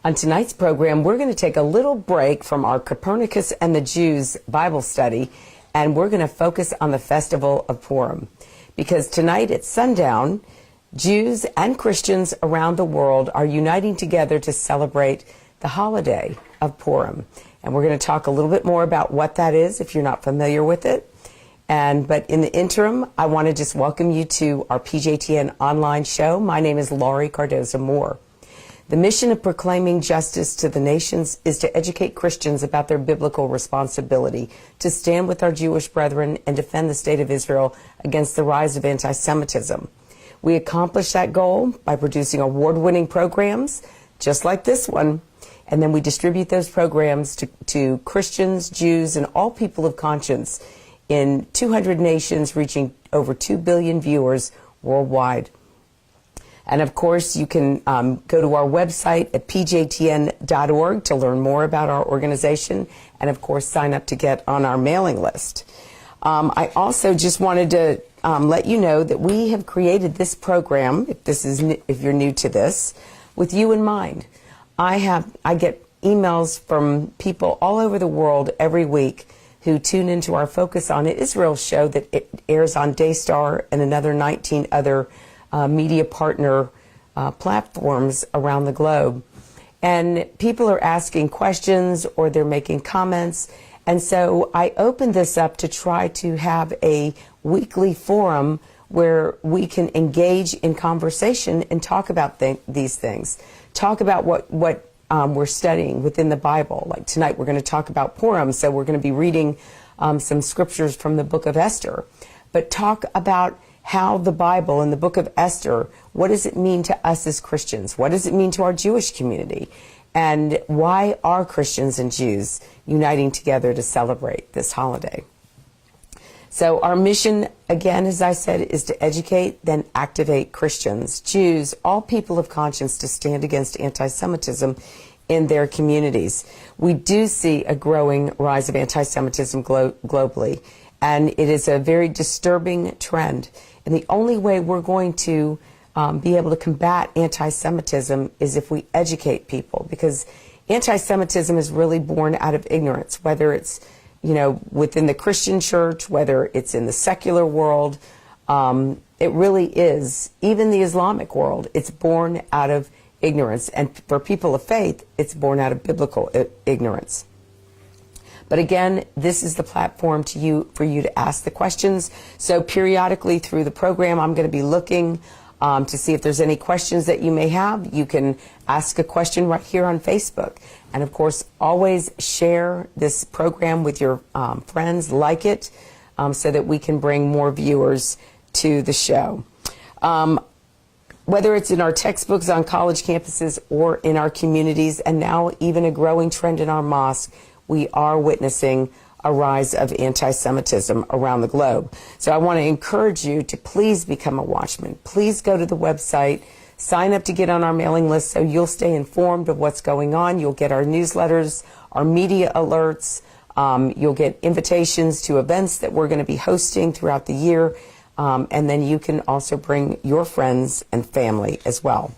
On tonight's program, we're going to take a little break from our Copernicus and the Jews Bible study, and we're going to focus on the festival of Purim. Because tonight at sundown, Jews and Christians around the world are uniting together to celebrate the holiday of Purim. And we're going to talk a little bit more about what that is if you're not familiar with it. But in the interim, I want to just welcome you to our PJTN online show. My name is Laurie Cardoza-Moore. The mission of proclaiming justice to the nations is to educate Christians about their biblical responsibility to stand with our Jewish brethren and defend the state of Israel against the rise of anti-Semitism. We accomplish that goal by producing award-winning programs, just like this one, and then we distribute those programs to Christians, Jews, and all people of conscience in 200 nations, reaching over 2 billion viewers worldwide. And of course, you can go to our website at pjtn.org to learn more about our organization, and of course, sign up to get on our mailing list. I also just wanted to let you know that we have created this program, if you're new to this, with you in mind. I get emails from people all over the world every week who tune into our Focus on Israel show that it airs on Daystar and another 19 other media partner platforms around the globe. And people are asking questions or they're making comments. And so I opened this up to try to have a weekly forum where we can engage in conversation and talk about these things. Talk about what we're studying within the Bible. Like tonight we're going to talk about Purim, so we're going to be reading some scriptures from the book of Esther. But talk about how the Bible and the book of Esther, what does it mean to us as Christians? What does it mean to our Jewish community? And why are Christians and Jews uniting together to celebrate this holiday? So our mission, again, as I said, is to educate, then activate Christians, Jews, all people of conscience to stand against anti-Semitism in their communities. We do see a growing rise of anti-Semitism globally, and it is a very disturbing trend. And the only way we're going to be able to combat anti-Semitism is if we educate people, because anti-Semitism is really born out of ignorance, whether it's within the Christian church, whether it's in the secular world. It really is, even the Islamic world, it's born out of ignorance. And for people of faith, it's born out of biblical ignorance. But again, this is the platform for you to ask the questions. So periodically through the program, I'm going to be looking to see if there's any questions that you may have. You can ask a question right here on Facebook. And of course, always share this program with your friends, like it, so that we can bring more viewers to the show. Whether it's in our textbooks on college campuses or in our communities, and now even a growing trend in our mosque, we are witnessing a rise of anti-Semitism around the globe. So I want to encourage you to please become a watchman. Please go to the website, sign up to get on our mailing list so you'll stay informed of what's going on. You'll get our newsletters, our media alerts. You'll get invitations to events that we're going to be hosting throughout the year. And then you can also bring your friends and family as well.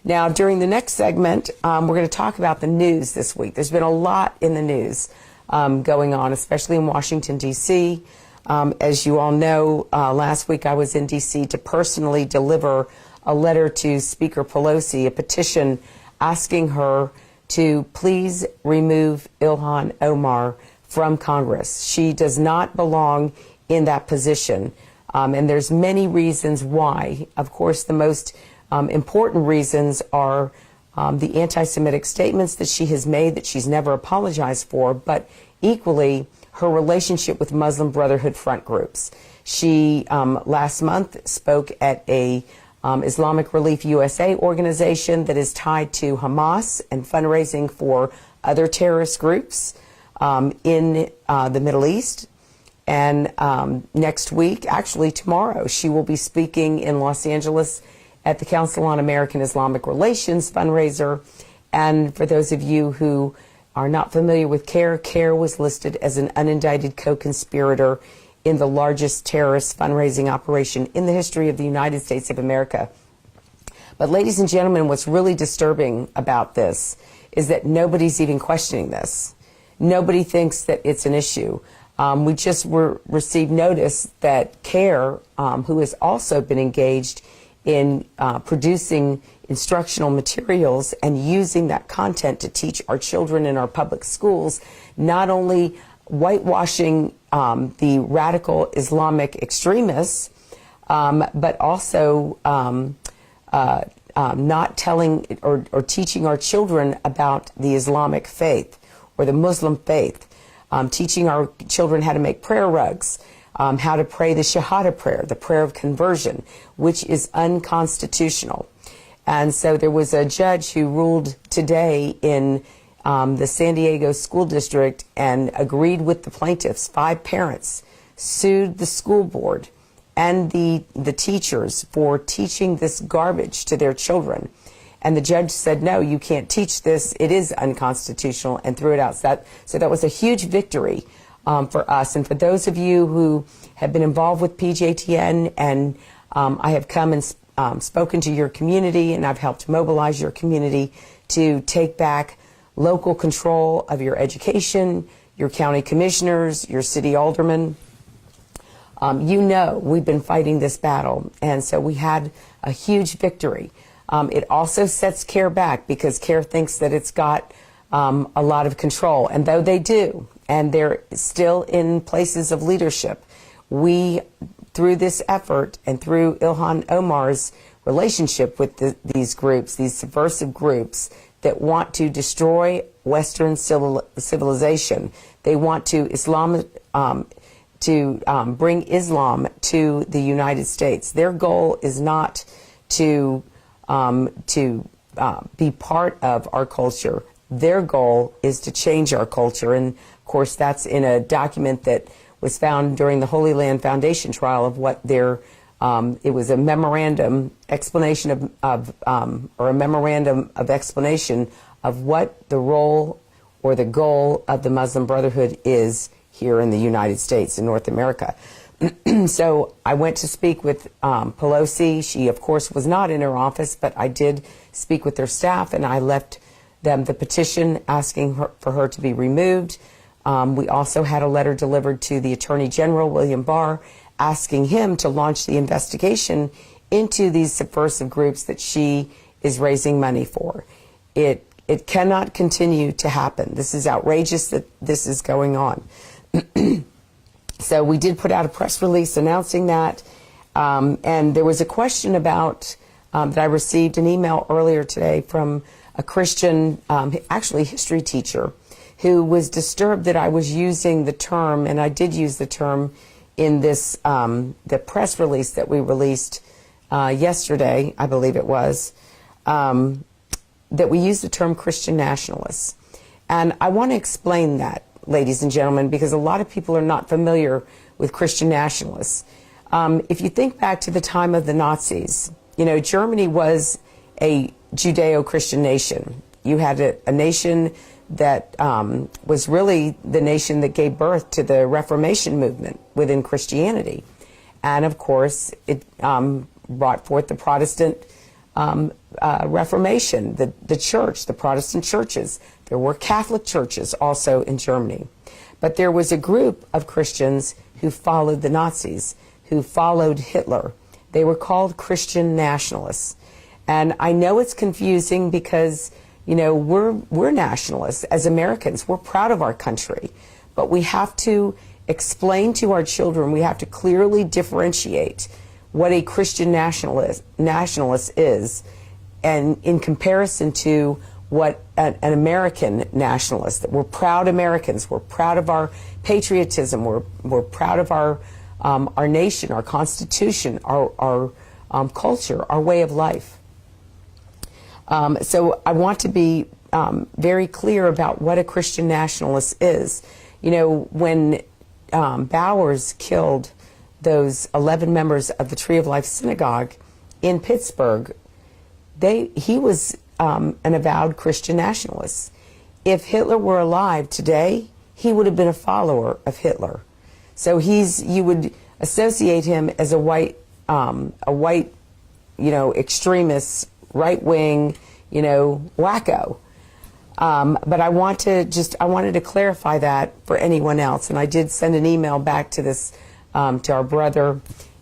Now, during the next segment, we're going to talk about the news this week. There's been a lot in the news going on, especially in Washington, D.C. As you all know, last week I was in D.C. to personally deliver a letter to Speaker Pelosi, a petition asking her to please remove ILHAN Omar from Congress. She does not belong in that position, and there's many reasons why. Of course, the most important reasons are the anti-Semitic statements that she has made that she's never apologized for, but equally her relationship with Muslim Brotherhood front groups. She last month spoke at a Islamic Relief USA organization that is tied to Hamas and fundraising for other terrorist groups in the Middle East. And next week, actually tomorrow, she will be speaking in Los Angeles at the Council on American Islamic Relations fundraiser. And for those of you who are not familiar with CAIR, CAIR was listed as an unindicted co-conspirator in the largest terrorist fundraising operation in the history of the United States of America. But ladies and gentlemen, what's really disturbing about this is that nobody's even questioning this. Nobody thinks that it's an issue. We just received notice that CAIR, who has also been engaged in producing instructional materials and using that content to teach our children in our public schools, not only whitewashing the radical Islamic extremists, but also not telling or teaching our children about the Islamic faith or the Muslim faith, teaching our children how to make prayer rugs, how to pray the Shahada prayer, the prayer of conversion, which is unconstitutional. And so there was a judge who ruled today in the San Diego School District and agreed with the plaintiffs. 5 parents sued the school board and the teachers for teaching this garbage to their children. And the judge said, no, you can't teach this. It is unconstitutional, and threw it out. So that was a huge victory for us. And for those of you who have been involved with PJTN, and I have come and spoken to your community, and I've helped mobilize your community to take back local control of your education, your county commissioners, your city aldermen. You know we've been fighting this battle, and so we had a huge victory. It also sets CAIR back because CAIR thinks that it's got a lot of control, and though they do, and they're still in places of leadership, we, through this effort and through ILHAN Omar's relationship with these groups, these subversive groups that want to destroy Western civilization, they want to bring Islam to the United States. Their goal is not to be part of our culture. Their goal is to change our culture, and of course that's in a document that was found during the Holy Land Foundation trial of what their it was a memorandum explanation or a memorandum of explanation of what the role or the goal of the Muslim Brotherhood is here in the United States, in North America. So I went to speak with Pelosi. She, of course, was not in her office, but I did speak with their staff, and I left them the petition asking for her to be removed. We also had a letter delivered to the Attorney General, William Barr, asking him to launch the investigation into these subversive groups that she is raising money for. It cannot continue to happen. This is outrageous that this is going on. So we did put out a press release announcing that, and there was a question about that I received an email earlier today from a Christian, actually history teacher, who was disturbed that I was using the term, and I did use the term in this the press release that we released yesterday, I believe it was, that we used the term Christian nationalists. And I want to explain that, ladies and gentlemen, because a lot of people are not familiar with Christian nationalists. If you think back to the time of the Nazis, you know, Germany was a Judeo-Christian nation. You had a nation that was really the nation that gave birth to the Reformation movement within Christianity. And of course, it brought forth the Protestant Reformation, the church, the Protestant churches. There were Catholic churches also in Germany. But there was a group of Christians who followed the Nazis, who followed Hitler. They were called Christian nationalists. And I know it's confusing because, you know, we're nationalists as Americans. We're proud of our country. But we have to explain to our children, we have to clearly differentiate what a Christian nationalist is, and in comparison to what an American nationalist, that we're proud Americans, we're proud of our patriotism, we're proud of our nation, our Constitution, our culture, our way of life. So I want to be very clear about what a Christian nationalist is. You know, when Bowers killed those 11 members of the Tree of Life Synagogue in Pittsburgh, he was an avowed Christian nationalist. If Hitler were alive today, he would have been a follower of Hitler. So you would associate him as a white, you know, extremist, right-wing, you know, wacko. But I wanted to clarify that for anyone else. And I did send an email back to this, to our brother,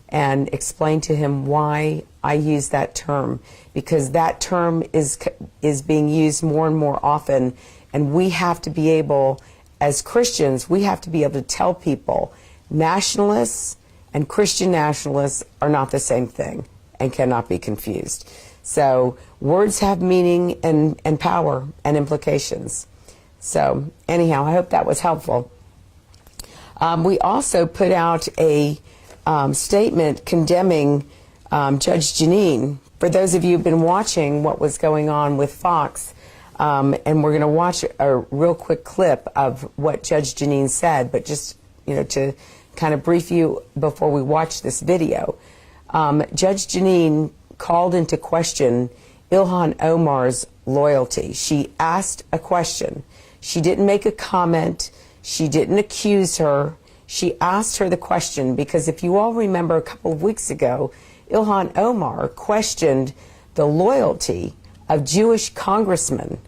and explain to him why I use that term, because that term is being used more and more often, and we have to be able, as Christians, we have to be able to tell people nationalists and Christian nationalists are not the same thing and cannot be confused. So words have meaning and power and implications. So anyhow, I hope that was helpful. We also put out a statement condemning Judge Jeanine. For those of you who've been watching what was going on with Fox, and we're going to watch a real quick clip of what Judge Jeanine said, but just, to kind of brief you before we watch this video. Judge Jeanine called into question ILHAN Omar's loyalty. She asked a question. She didn't make a comment. She didn't accuse her. She asked her the question because if you all remember a couple of weeks ago, ILHAN Omar questioned the loyalty of Jewish congressmen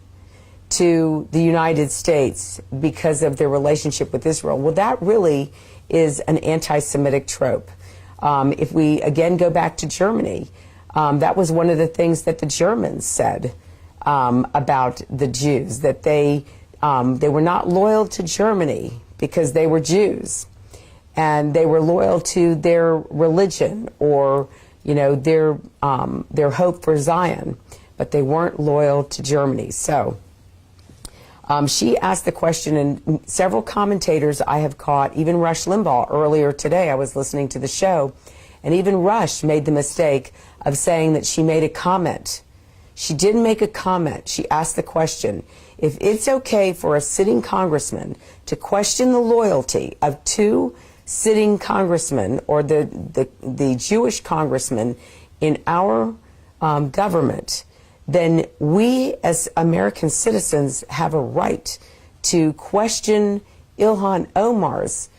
to the United States because of their relationship with Israel. Well, that really is an anti-Semitic trope. If we again go back to Germany, that was one of the things that the Germans said about the Jews, that they were not loyal to Germany because they were Jews, and they were loyal to their religion or their hope for Zion, but they weren't loyal to Germany. So she asked the question, and several commentators I have caught, even Rush Limbaugh earlier today, I was listening to the show, and even Rush made the mistake of saying that she made a comment. She didn't make a comment. She asked the question, if it's okay for a sitting congressman to question the loyalty of two sitting congressmen or the Jewish congressmen in our government, then we as American citizens have a right to question ILHAN Omar's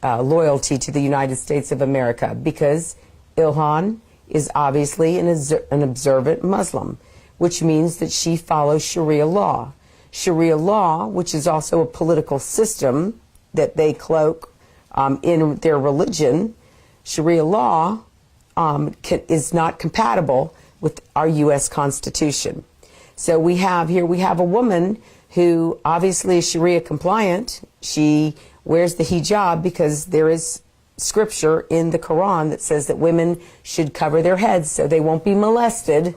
loyalty to the United States of America, because ILHAN is obviously an observant Muslim, which means that she follows Sharia law. Sharia law, which is also a political system that they cloak in their religion, Sharia law is not compatible with our U.S. Constitution. So we have a woman who obviously is Sharia compliant. She wears the hijab because there is scripture in the Quran that says that women should cover their heads so they won't be molested,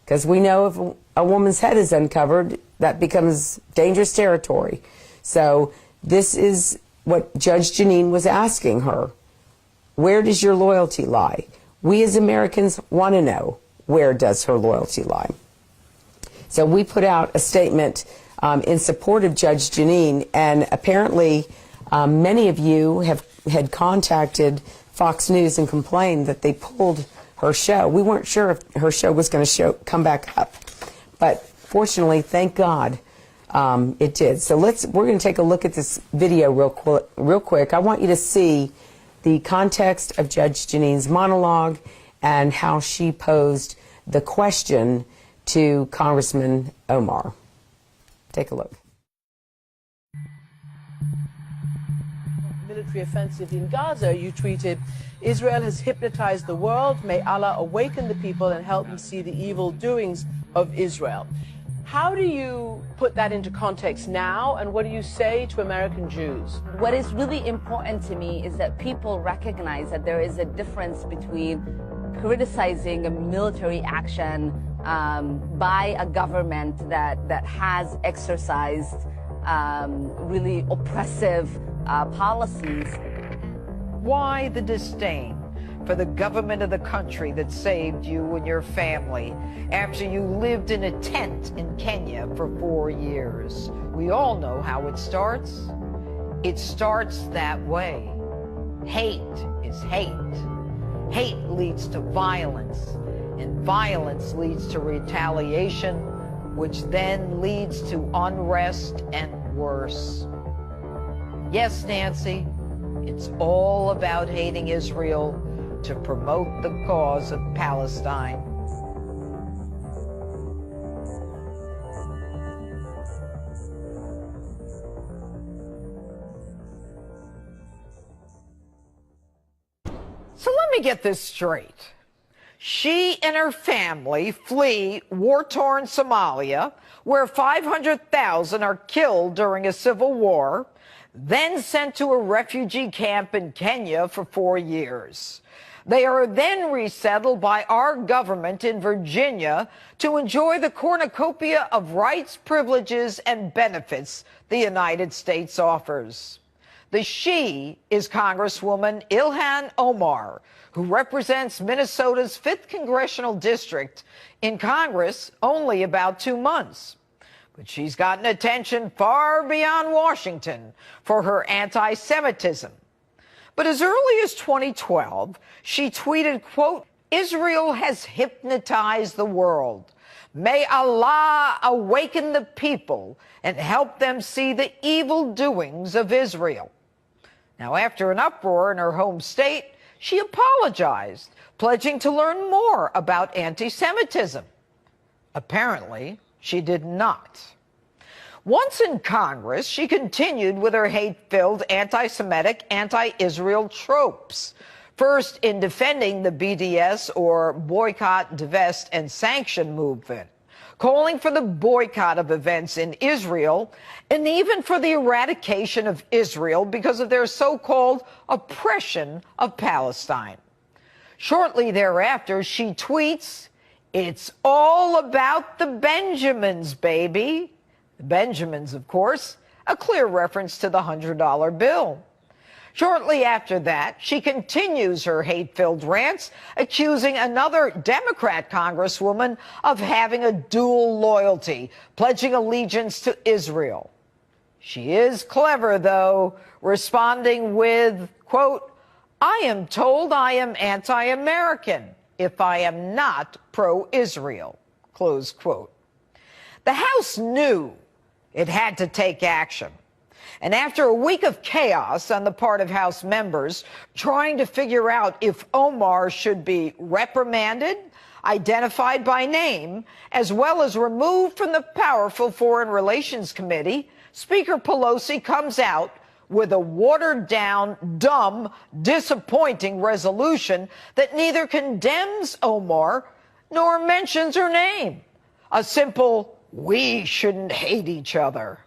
because we know if a woman's head is uncovered, that becomes dangerous territory. So this is what Judge Jeanine was asking her. Where does your loyalty lie? We as Americans want to know, where does her loyalty lie? So we put out a statement in support of Judge Jeanine, and apparently many of you had contacted Fox News and complained that they pulled her show. We weren't sure if her show was going to come back up, but fortunately, thank God, it did. So we're going to take a look at this video real quick. I want you to see the context of Judge Jeanine's monologue and how she posed the question to Congressman Omar. Take a look. Military offensive in Gaza, you tweeted, Israel has hypnotized the world. May Allah awaken the people and help them see the evil doings of Israel. How do you put that into context now, and what do you say to American Jews? What is really important to me is that people recognize that there is a difference between criticizing a military action by a government that has exercised really oppressive policies. Why the disdain for the government of the country that saved you and your family after you lived in a tent in Kenya for 4 years? We all know how it starts. It starts that way. Hate is hate. Hate leads to violence, and violence leads to retaliation, which then leads to unrest and worse. Yes, Nancy, it's all about hating Israel to promote the cause of Palestine. me get this straight. She and her family flee war-torn Somalia, where 500,000 are killed during a civil war, then sent to a refugee camp in Kenya for 4 years. They are then resettled by our government in Virginia to enjoy the cornucopia of rights, privileges, and benefits the United States offers. The she is Congresswoman ILHAN Omar, who represents Minnesota's 5th Congressional District in Congress only about 2 months. But she's gotten attention far beyond Washington for her anti-Semitism. But as early as 2012, she tweeted, quote, "Israel has hypnotized the world. May Allah awaken the people and help them see the evil doings of Israel." Now, after an uproar in her home state, she apologized, pledging to learn more about anti-Semitism. Apparently, she did not. Once in Congress, she continued with her hate-filled anti-Semitic, anti-Israel tropes. First, in defending the BDS, or Boycott, Divest, and Sanction movement, calling for the boycott of events in Israel, and even for the eradication of Israel because of their so-called oppression of Palestine. Shortly thereafter, she tweets, "It's all about the Benjamins, baby." The Benjamins, of course, a clear reference to the $100 bill. Shortly after that, she continues her hate-filled rants, accusing another Democrat congresswoman of having a dual loyalty, pledging allegiance to Israel. She is clever, though, responding with, quote, "I am told I am anti-American if I am not pro-Israel," close quote. The House knew it had to take action. And after a week of chaos on the part of House members trying to figure out if Omar should be reprimanded, identified by name, as well as removed from the powerful Foreign Relations Committee, Speaker Pelosi comes out with a watered-down, dumb, disappointing resolution that neither condemns Omar nor mentions her name. A simple, "We shouldn't hate each other."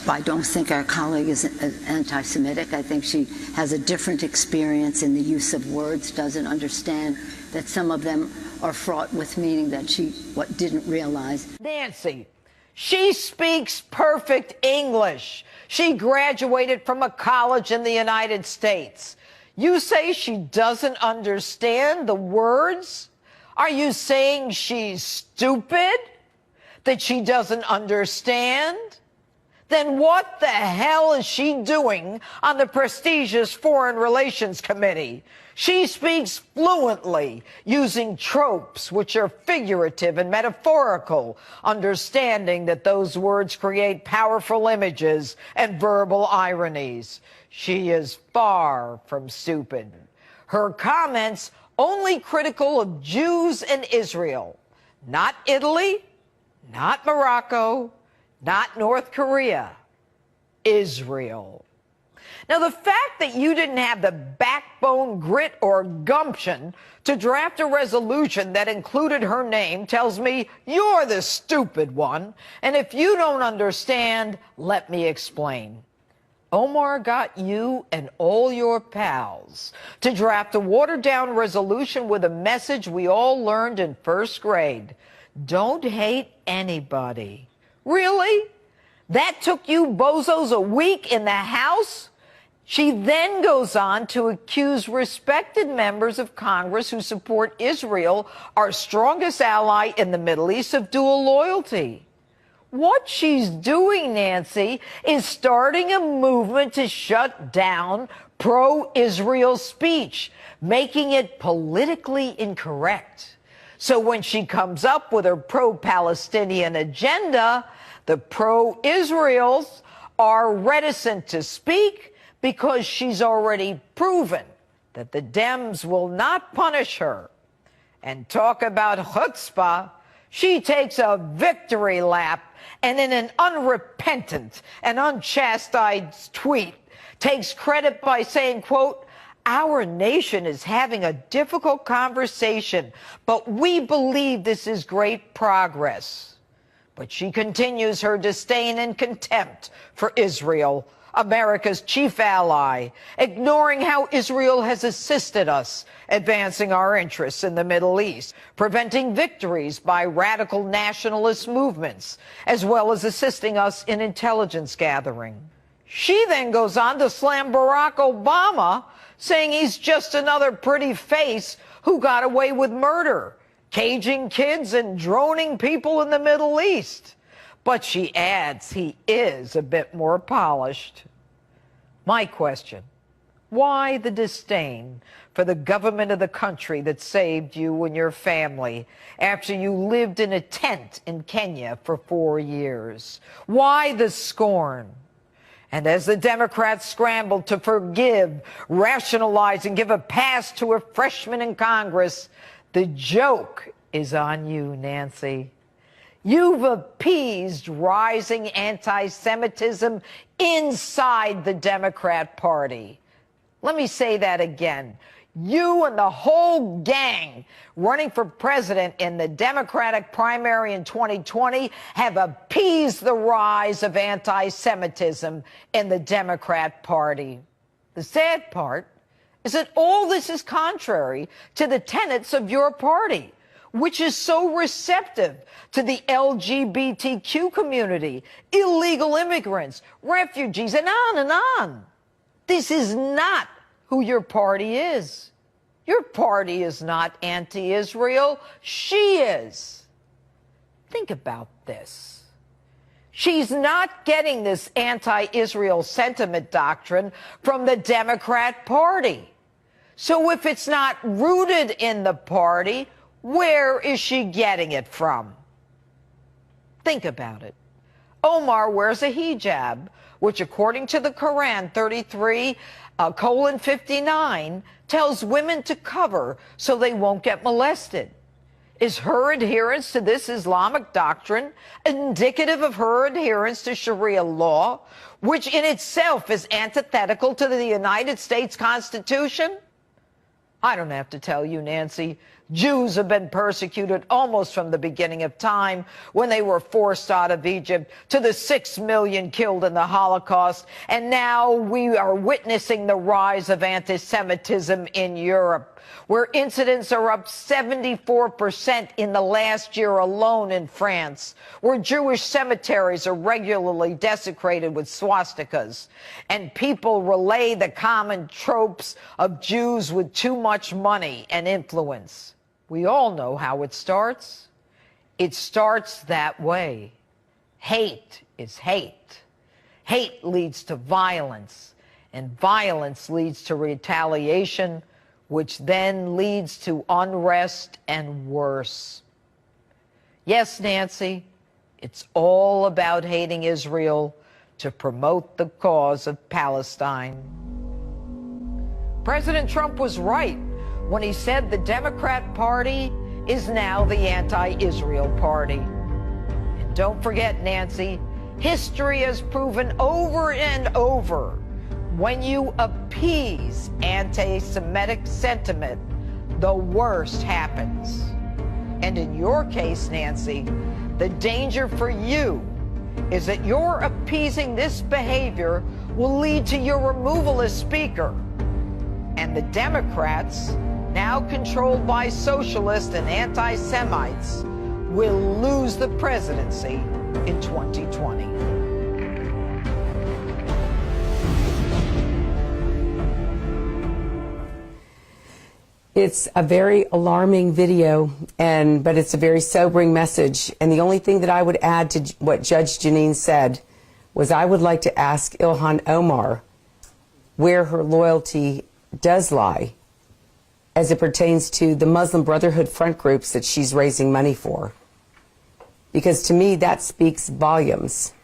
I don't think our colleague is anti-Semitic. I think she has a different experience in the use of words, doesn't understand that some of them are fraught with meaning that she didn't realize. Nancy, she speaks perfect English. She graduated from a college in the United States. You say she doesn't understand the words? Are you saying she's stupid? That she doesn't understand? Then what the hell is she doing on the prestigious Foreign Relations Committee? She speaks fluently, using tropes which are figurative and metaphorical, understanding that those words create powerful images and verbal ironies. She is far from stupid. Her comments only critical of Jews and Israel, not Italy, not Morocco, not North Korea, Israel. Now, the fact that you didn't have the backbone, grit, or gumption to draft a resolution that included her name tells me you're the stupid one. And if you don't understand, let me explain. Omar got you and all your pals to draft a watered-down resolution with a message we all learned in first grade. Don't hate anybody. Really? That took you bozos a week in the House? She then goes on to accuse respected members of Congress who support Israel, our strongest ally in the Middle East, of dual loyalty. What she's doing, Nancy, is starting a movement to shut down pro-Israel speech, making it politically incorrect. So when she comes up with her pro-Palestinian agenda, the pro-Israels are reticent to speak because she's already proven that the Dems will not punish her. And talk about chutzpah, she takes a victory lap and in an unrepentant and unchastised tweet takes credit by saying, quote, Our nation is having a difficult conversation, but we believe this is great progress. But she continues her disdain and contempt for Israel, America's chief ally, ignoring how Israel has assisted us advancing our interests in the Middle East, preventing victories by radical nationalist movements, as well as assisting us in intelligence gathering. She then goes on to slam Barack Obama, saying he's just another pretty face who got away with murder, caging kids and droning people in the Middle East. But she adds he is a bit more polished. My question, why the disdain for the government of the country that saved you and your family after you lived in a tent in Kenya for 4 years? Why the scorn? And as the Democrats scrambled to forgive, rationalize, and give a pass to a freshman in Congress, the joke is on you, Nancy. You've appeased rising anti-Semitism inside the Democrat Party. Let me say that again. You and the whole gang running for president in the Democratic primary in 2020 have appeased the rise of anti-Semitism in the Democrat Party. The sad part is that all this is contrary to the tenets of your party, which is so receptive to the LGBTQ community, illegal immigrants, refugees, and on and on. This is not who your party is. Your party is not anti-Israel. She is. Think about this. She's not getting this anti-Israel sentiment doctrine from the Democrat Party. So if it's not rooted in the party, where is she getting it from? Think about it. Omar wears a hijab, which according to the Quran 33:59 tells women to cover so they won't get molested. Is her adherence to this Islamic doctrine indicative of her adherence to Sharia law, which in itself is antithetical to the United States Constitution? I don't have to tell you, Nancy. Jews have been persecuted almost from the beginning of time, when they were forced out of Egypt, to the 6 million killed in the Holocaust. And now we are witnessing the rise of anti-Semitism in Europe, where incidents are up 74% in the last year alone in France, where Jewish cemeteries are regularly desecrated with swastikas, and people relay the common tropes of Jews with too much money and influence. We all know how it starts. It starts that way. Hate is hate. Hate leads to violence, and violence leads to retaliation, which then leads to unrest and worse. Yes, Nancy, it's all about hating Israel to promote the cause of Palestine. President Trump was right when he said the Democrat Party is now the anti-Israel party. And don't forget, Nancy, history has proven over and over, when you appease anti-Semitic sentiment, the worst happens. And in your case, Nancy, the danger for you is that your appeasing this behavior will lead to your removal as Speaker. And the Democrats, now controlled by socialists and anti-Semites, will lose the presidency in 2020. It's a very alarming video, but it's a very sobering message. And the only thing that I would add to what Judge Janine said was I would like to ask ILHAN Omar where her loyalty does lie as it pertains to the Muslim Brotherhood front groups that she's raising money for. Because to me, that speaks volumes,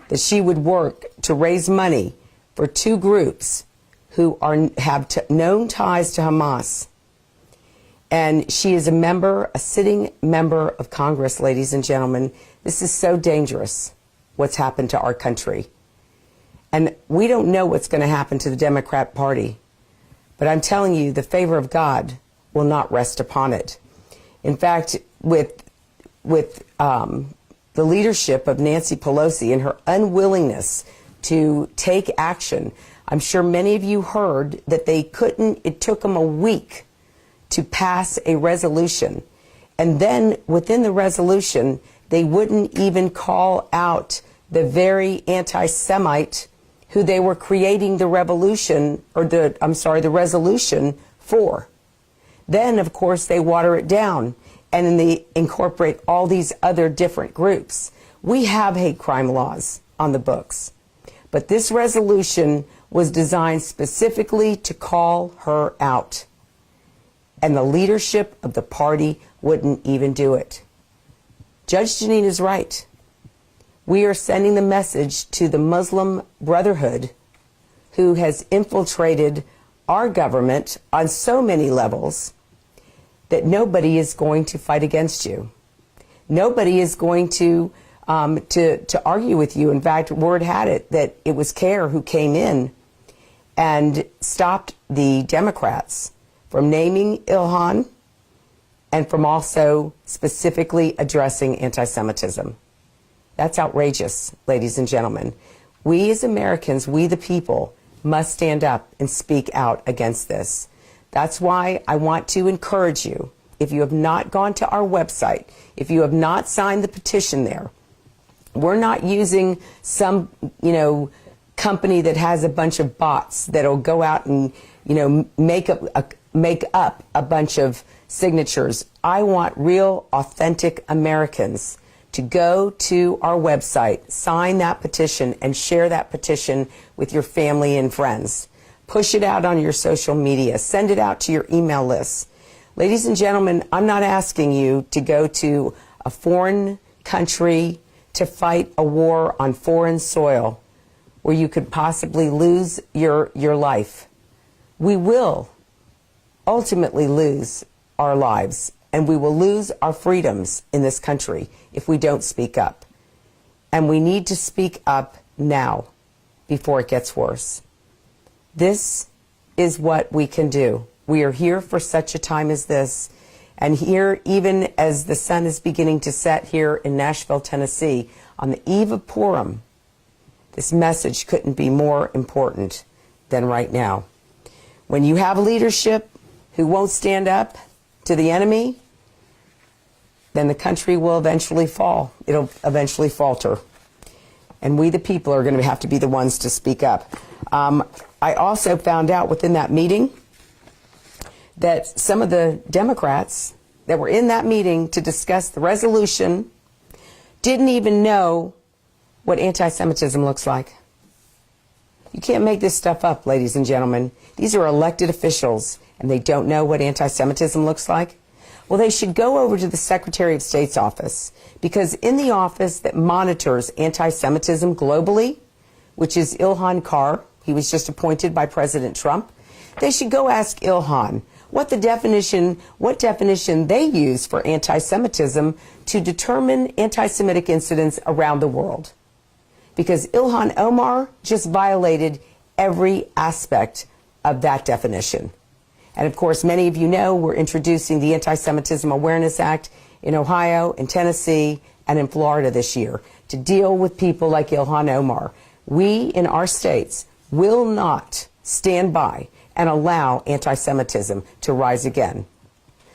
that she would work to raise money for two groups who have known ties to Hamas. And she is a sitting member of Congress, ladies and gentlemen. This is so dangerous, what's happened to our country. And we don't know what's going to happen to the Democrat Party. But I'm telling you, the favor of God will not rest upon it. In fact, with the leadership of Nancy Pelosi and her unwillingness to take action, I'm sure many of you heard that it took them a week to pass a resolution. And then within the resolution, they wouldn't even call out the very anti-Semite who they were creating the resolution for. Then, of course, they water it down and then they incorporate all these other different groups. We have hate crime laws on the books, but this resolution was designed specifically to call her out. And the leadership of the party wouldn't even do it. Judge Janine is right. We are sending the message to the Muslim Brotherhood, who has infiltrated our government on so many levels, that nobody is going to fight against you. Nobody is going to argue with you. In fact, word had it that it was CAIR who came in and stopped the Democrats from naming ILHAN and from also specifically addressing anti-Semitism. That's outrageous, ladies and gentlemen. We as Americans, we the people, must stand up and speak out against this. That's why I want to encourage you, if you have not gone to our website, if you have not signed the petition there, we're not using some, company that has a bunch of bots that'll go out and, make up a bunch of signatures. I want real, authentic Americans to go to our website, sign that petition, and share that petition with your family and friends. Push it out on your social media. Send it out to your email list. Ladies and gentlemen, I'm not asking you to go to a foreign country to fight a war on foreign soil where you could possibly lose your life. We will ultimately lose our lives, and we will lose our freedoms in this country if we don't speak up. And we need to speak up now before it gets worse. This is what we can do. We are here for such a time as this. And here, even as the sun is beginning to set here in Nashville, Tennessee, on the eve of Purim, this message couldn't be more important than right now. When you have leadership who won't stand up to the enemy, then the country will eventually fall. It'll eventually falter. And we, the people, are going to have to be the ones to speak up. I also found out within that meeting that some of the Democrats that were in that meeting to discuss the resolution didn't even know what anti-Semitism looks like. You can't make this stuff up, ladies and gentlemen. These are elected officials, and they don't know what anti-Semitism looks like. Well, they should go over to the Secretary of State's office, because in the office that monitors anti-Semitism globally, which is ILHAN CAIR, he was just appointed by President Trump, they should go ask ILHAN what definition they use for anti-Semitism to determine anti-Semitic incidents around the world. Because ILHAN Omar just violated every aspect of that definition. And of course, many of you know we're introducing the Anti-Semitism Awareness Act in Ohio, in Tennessee, and in Florida this year to deal with people like ILHAN Omar. We in our states will not stand by and allow anti-Semitism to rise again.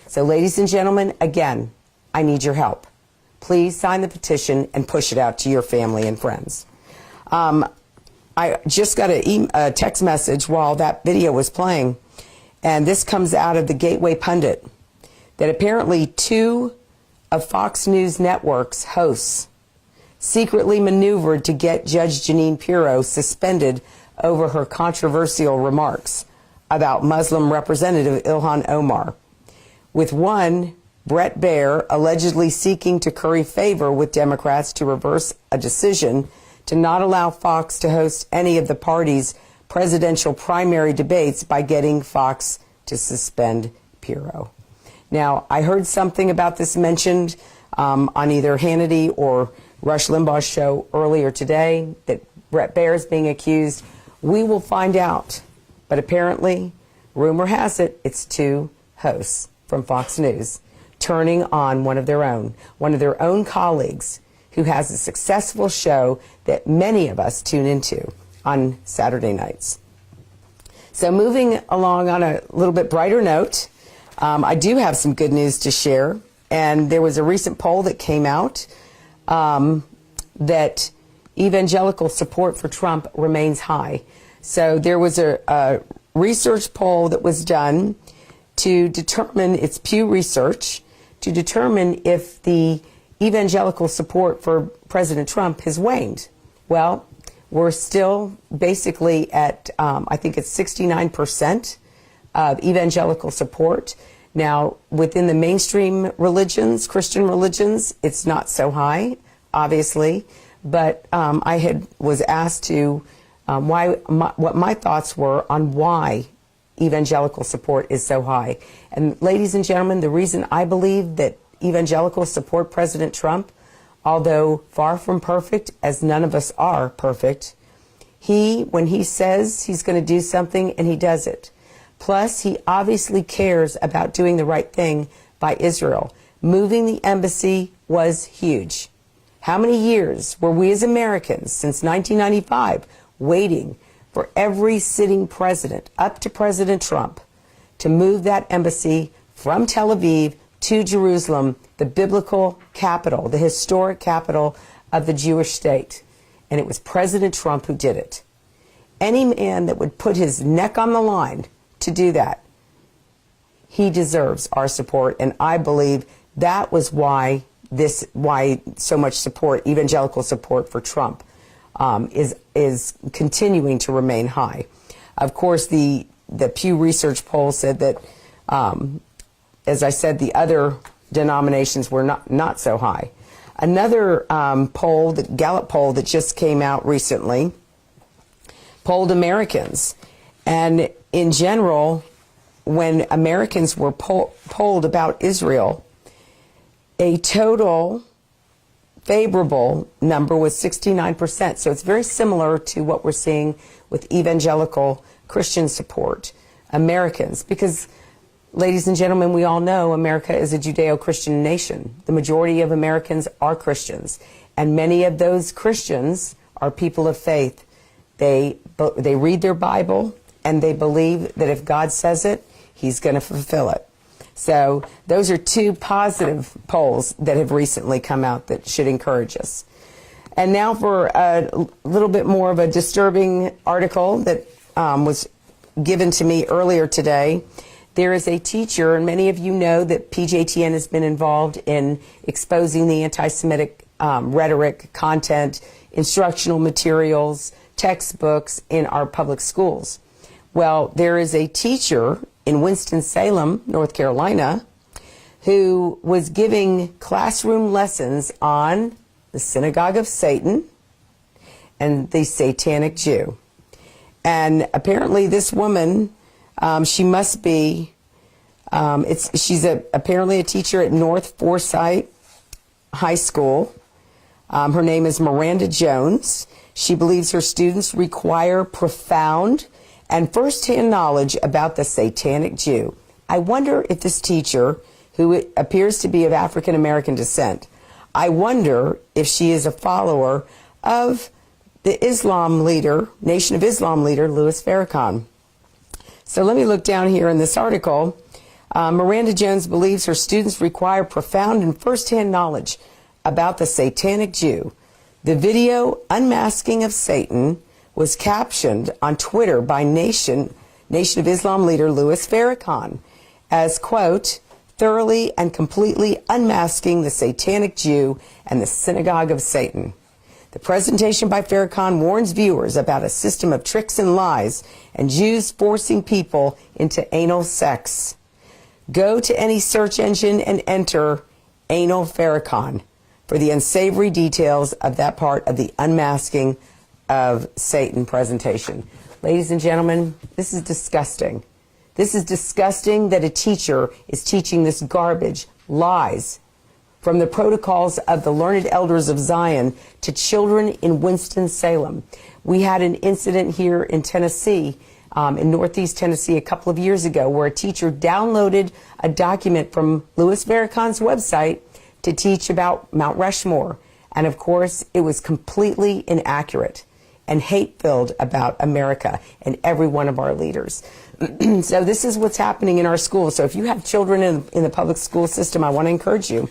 So ladies and gentlemen, again, I need your help. Please sign the petition and push it out to your family and friends. I just got a text message while that video was playing, and this comes out of the Gateway Pundit, that apparently 2 of Fox News Network's hosts secretly maneuvered to get Judge Jeanine Pirro suspended over her controversial remarks about Muslim Representative ILHAN Omar, with one, Bret Baier, allegedly seeking to curry favor with Democrats to reverse a decision to not allow Fox to host any of the party's presidential primary debates by getting Fox to suspend Pirro. Now, I heard something about this mentioned on either Hannity or Rush Limbaugh's show earlier today, that Bret Baier is being accused. We will find out. But apparently, Rumor has it, it's two hosts from Fox News turning on one of their own colleagues who has a successful show that many of us tune into on Saturday nights. So moving along on a little bit brighter note, I do have some good news to share. And there was a recent poll that came out that evangelical support for Trump remains high. So there was a research poll that was done to determine, it's Pew Research, to determine if the evangelical support for President Trump has waned. Well, we're still basically at, I think it's 69% of evangelical support. Now, within the mainstream religions, Christian religions, it's not so high, obviously. But I was asked to what my thoughts were on why evangelical support is so high. And ladies and gentlemen, the reason I believe that evangelicals support President Trump, although far from perfect, as none of us are perfect, when he says he's going to do something, and he does it. Plus, he obviously cares about doing the right thing by Israel. Moving the embassy was huge. How many years were we as Americans, since 1995, waiting for every sitting president, up to President Trump, to move that embassy from Tel Aviv to Jerusalem, the biblical capital, the historic capital of the Jewish state? And it was President Trump who did it. Any man that would put his neck on the line to do that, he deserves our support. And I believe that was why so much support, evangelical support for Trump, is continuing to remain high. Of course, the Pew Research poll said that, as I said, the other denominations were not so high. Another poll, the Gallup poll that just came out recently, polled Americans. And in general, when Americans were polled about Israel, a total favorable number was 69%. So it's very similar to what we're seeing with evangelical Christian support. Americans, because, ladies and gentlemen, we all know America is a Judeo-Christian nation. The majority of Americans are Christians, and many of those Christians are people of faith. They read their Bible, and they believe that if God says it, he's going to fulfill it. So those are two positive polls that have recently come out that should encourage us. And now for a little bit more of a disturbing article that was given to me earlier today. There is a teacher, and many of you know that PJTN has been involved in exposing the anti-Semitic rhetoric, content, instructional materials, textbooks in our public schools. Well, there is a teacher in Winston-Salem, North Carolina, who was giving classroom lessons on the synagogue of Satan and the Satanic Jew. And apparently this woman, she must be, she's apparently a teacher at North Forsyth High School. Her name is Miranda Jones. She believes her students require profound and first-hand knowledge about the Satanic Jew. I wonder if this teacher, who appears to be of African-American descent, I wonder if she is a follower of the Islam leader, Nation of Islam leader, Louis Farrakhan. So let me look down here in this article. Miranda Jones believes her students require profound and first-hand knowledge about the Satanic Jew. The video, Unmasking of Satan, was captioned on Twitter by Nation of Islam leader Louis Farrakhan as, quote, thoroughly and completely unmasking the Satanic Jew and the synagogue of Satan. The presentation by Farrakhan warns viewers about a system of tricks and lies and Jews forcing people into anal sex. Go to any search engine and enter Anal Farrakhan for the unsavory details of that part of the unmasking of Satan presentation. Ladies and gentlemen, this is disgusting. This is disgusting that a teacher is teaching this garbage, lies, from the protocols of the learned elders of Zion to children in Winston-Salem. We had an incident here in Tennessee in Northeast Tennessee a couple of years ago where a teacher downloaded a document from Louis Farrakhan's website to teach about Mount Rushmore. And of course, it was completely inaccurate and hate-filled about America and every one of our leaders. So this is what's happening in our schools. So if you have children in the public school system, I want to encourage you.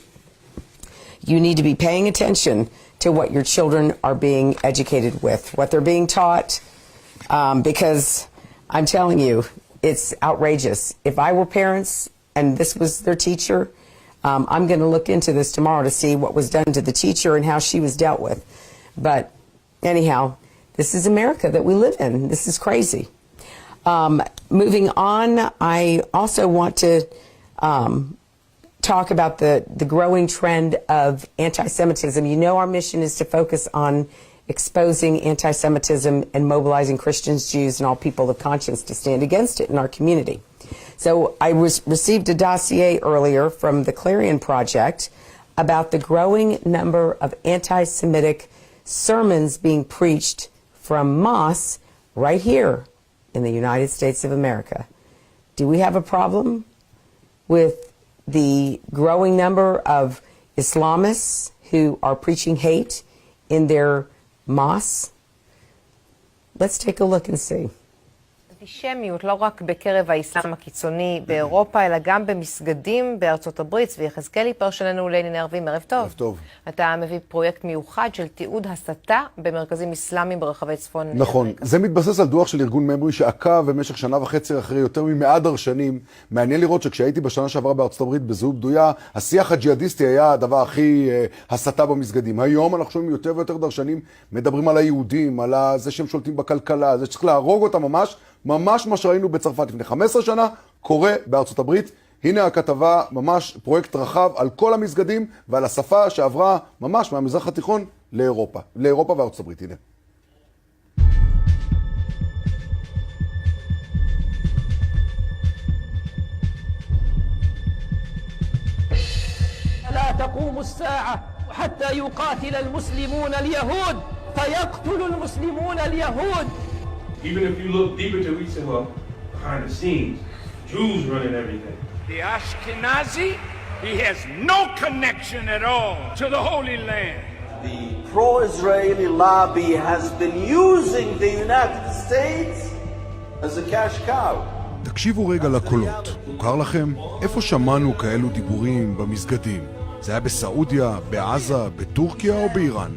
You need to be paying attention to what your children are being educated with, what they're being taught, because I'm telling you, it's outrageous. If I were parents and this was their teacher, I'm going to look into this tomorrow to see what was done to the teacher and how she was dealt with. But anyhow, this is America that we live in. This is crazy. Moving on, I also want to talk about the growing trend of anti-Semitism. You know our mission is to focus on exposing anti-Semitism and mobilizing Christians, Jews, and all people of conscience to stand against it in our community. So I received a dossier earlier from the Clarion Project about the growing number of anti-Semitic sermons being preached from mosques right here in the United States of America. Do we have a problem with the growing number of Islamists who are preaching hate in their mosques? Let's take a look and see. אנטישמיות לא רק בקרב האסלאם הקיצוני באירופה, אלא גם במסגדים בארצות הברית. צבי יחזקאלי, פרשננו לענייני ערבים, ערב טוב. ערב טוב. אתה מביא פרויקט מיוחד של תיעוד הסתה במרכזים אסלאמיים ברחבי צפון אמריקה. נכון, זה מתבסס על דוח של ארגון ממרי שעקב במשך שנה וחצי אחרי יותר מ100 דרשנים. מעניין לראות שכשהייתי בשנה שעברה בארצות הברית בזהות בדויה, השיח הג'יהאדיסטי היה הדבר הכי הסתה במסגדים. היום אנחנו שומעים יותר ויותר דרשנים מדברים על היהודים, על זה שהם שולטים בכלכלה, זה שצריך להרוג אותם ממש מה שראינו בצרפת לפני 15 שנה, קורה בארצות הברית. הנה הכתבה, ממש פרויקט רחב על כל המסגדים ועל השפה שעברה ממש מהמזרח התיכון לאירופה וארצות הברית. הנה. لا تقوم الساعة حتى يقاتل المسلمون اليهود فيقتل المسلمون اليهود. Even if you look deeper to each of them, behind the scenes, Jews running everything. The Ashkenazi, he has no connection at all to the Holy Land. The pro-Israeli lobby has been using the United States as a cash cow. תקשיבו רגע לקולות. מוכר לכם? איפה שמענו כאלו דיבורים במסגדים? זה היה בסעודיה, בעזה, בטורקיה או באיראן?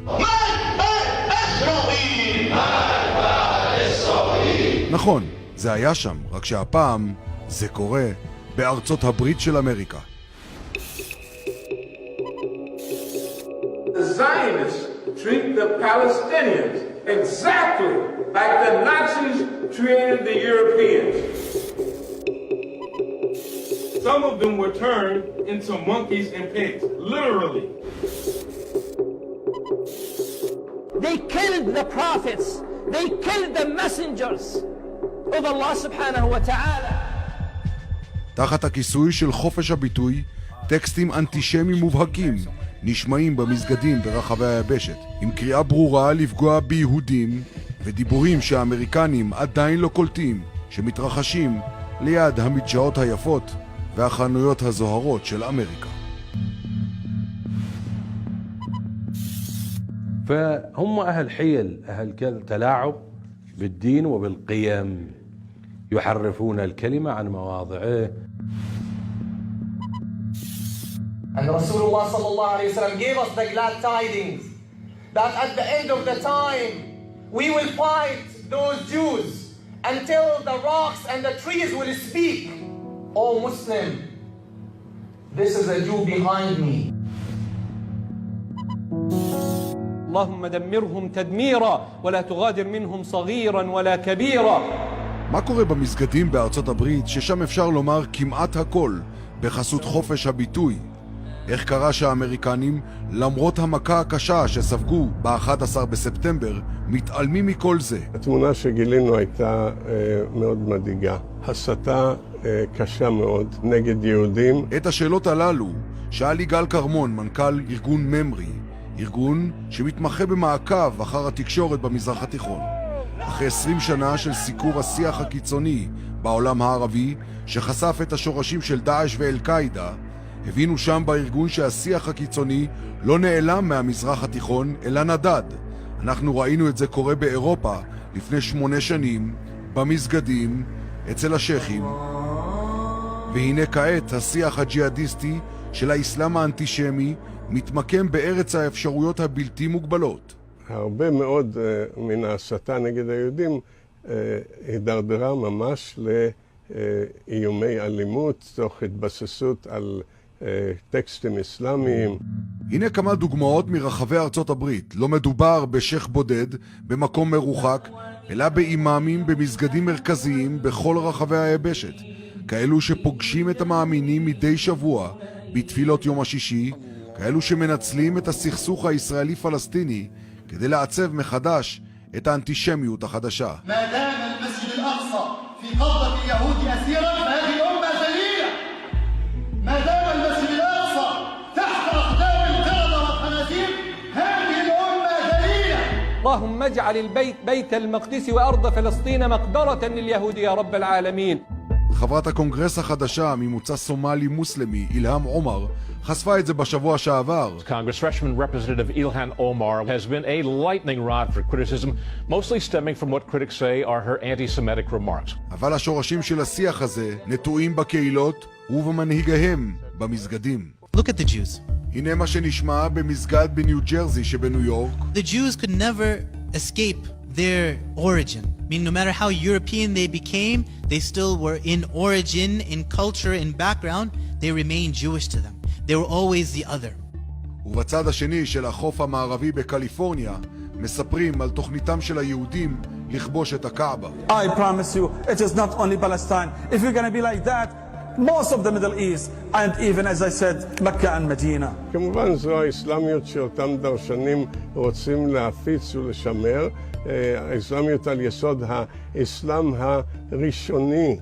נכון, זה היה שם, רק שהפעם זה קורה בארצות הברית של אמריקה. The Zionists treat the Palestinians exactly like the Nazis treated the Europeans. Some of them were turned into monkeys and pigs, literally. They killed the prophets. They killed the messengers of Allah subhanahu wa ta'ala. תחת הכיסוי של חופש הביטוי, טקסטים אנטישמיים מובהקים נשמעים במסגדים ברחבי היבשת, עם קריאה ברורה לפגוע ביהודים ודיבורים שהאמריקנים עדיין לא קולטים, שמתרחשים ליד המדשאות היפות והחנויות הזוהרות של אמריקה. فهم أهل حيل، أهل تلاعب بالدين وبالقيم، يحرفون الكلمة عن مواضعه. And Rasulullah sallallahu alayhi wa sallam gave us the glad tidings that at the end of the time we will fight those Jews until the rocks and the trees will speak. O Muslim, this is a Jew behind me. اللهم دمرهم تدميرا ولا تغادر منهم صغيرا ولا كبيرا. מה קורה במסגדים בארצות הברית ששם אפשר לומר כמעט הכל בחסות חופש הביטוי? איך קרה שהאמריקנים, למרות המכה הקשה שספגו ב-11 בספטמבר, מתעלמים מכל זה? התמונה שגילינו הייתה מאוד מדאיגה. הסתה קשה מאוד נגד יהודים. את השאלות הללו שאל יגאל קרמון, מנכ"ל ארגון ממרי, ארגון שמתמחה במעקב אחר התקשורת במזרח התיכון. אחרי 20 שנה של סיקור השיח הקיצוני בעולם הערבי, שחשף את השורשים של דאעש ואל-קאעידה, הבינו שם בארגון שהשיח הקיצוני לא נעלם מהמזרח התיכון, אלא נדד. אנחנו ראינו את זה קורה באירופה לפני 8 שנים, במסגדים, אצל השייחים. והנה כעת השיח הג'יהאדיסטי של האסלאם האנטישמי מתמקם בארץ האפשרויות הבלתי מוגבלות. הרבה מאוד מן ההסתה נגד היהודים הידרדרה ממש לאיומי אלימות תוך התבססות על טקסטים אסלאמיים. הנה כמה דוגמאות מרחבי ארצות הברית. לא מדובר בשייח בודד במקום מרוחק, אלא באימאמים במסגדים מרכזיים בכל רחבי היבשת. כאלו שפוגשים את המאמינים מדי שבוע בתפילות יום השישי, כאלו שמנצלים את הסכסוך הישראלי-פלסטיני כדי לעצב מחדש את האנטישמיות החדשה. ما دام المسجد الأقصى في قبضة اليهود أسيرا فهذه أمة ذليلة. ما دام المسجد الأقصى تحت أقدام القردة والخنازير هذه الأمة ذليلة. اللهم اجعل البيت بيت المقدس وأرض فلسطين مقبرة لليهود يا رب العالمين. חברת הקונגרס החדשה ממוצא סומלי מוסלמי, אילהם עומר, חשפה את זה בשבוע שעבר. Congress freshman representative ILHAN Omar has been a lightning rod for criticism, mostly stemming from what critics say are her anti-Semitic remarks. אבל השורשים של השיח הזה נטועים בקהילות ובמנהיגיהם במסגדים. Look at the Jews. הנה מה שנשמע במסגד בניו ג'רזי שבניו יורק. The Jews could never escape their origin. I mean, no matter how European they became, they still were in origin, in culture, in background, they remained Jewish to them. They were always the other. ובצד השני של החוף המערבי בקליפורניה, מספרים על תוכניתם של היהודים לכבוש את הקעבה. I promise you, it is not only Palestine. If you're going to be like that, most of the Middle East, and even as I said, Mecca and Medina. כמובן זו האסלאמיות שאותם דרשנים רוצים להפיץ ולשמר, האסלאמיות על יסוד האסלאם הראשוני,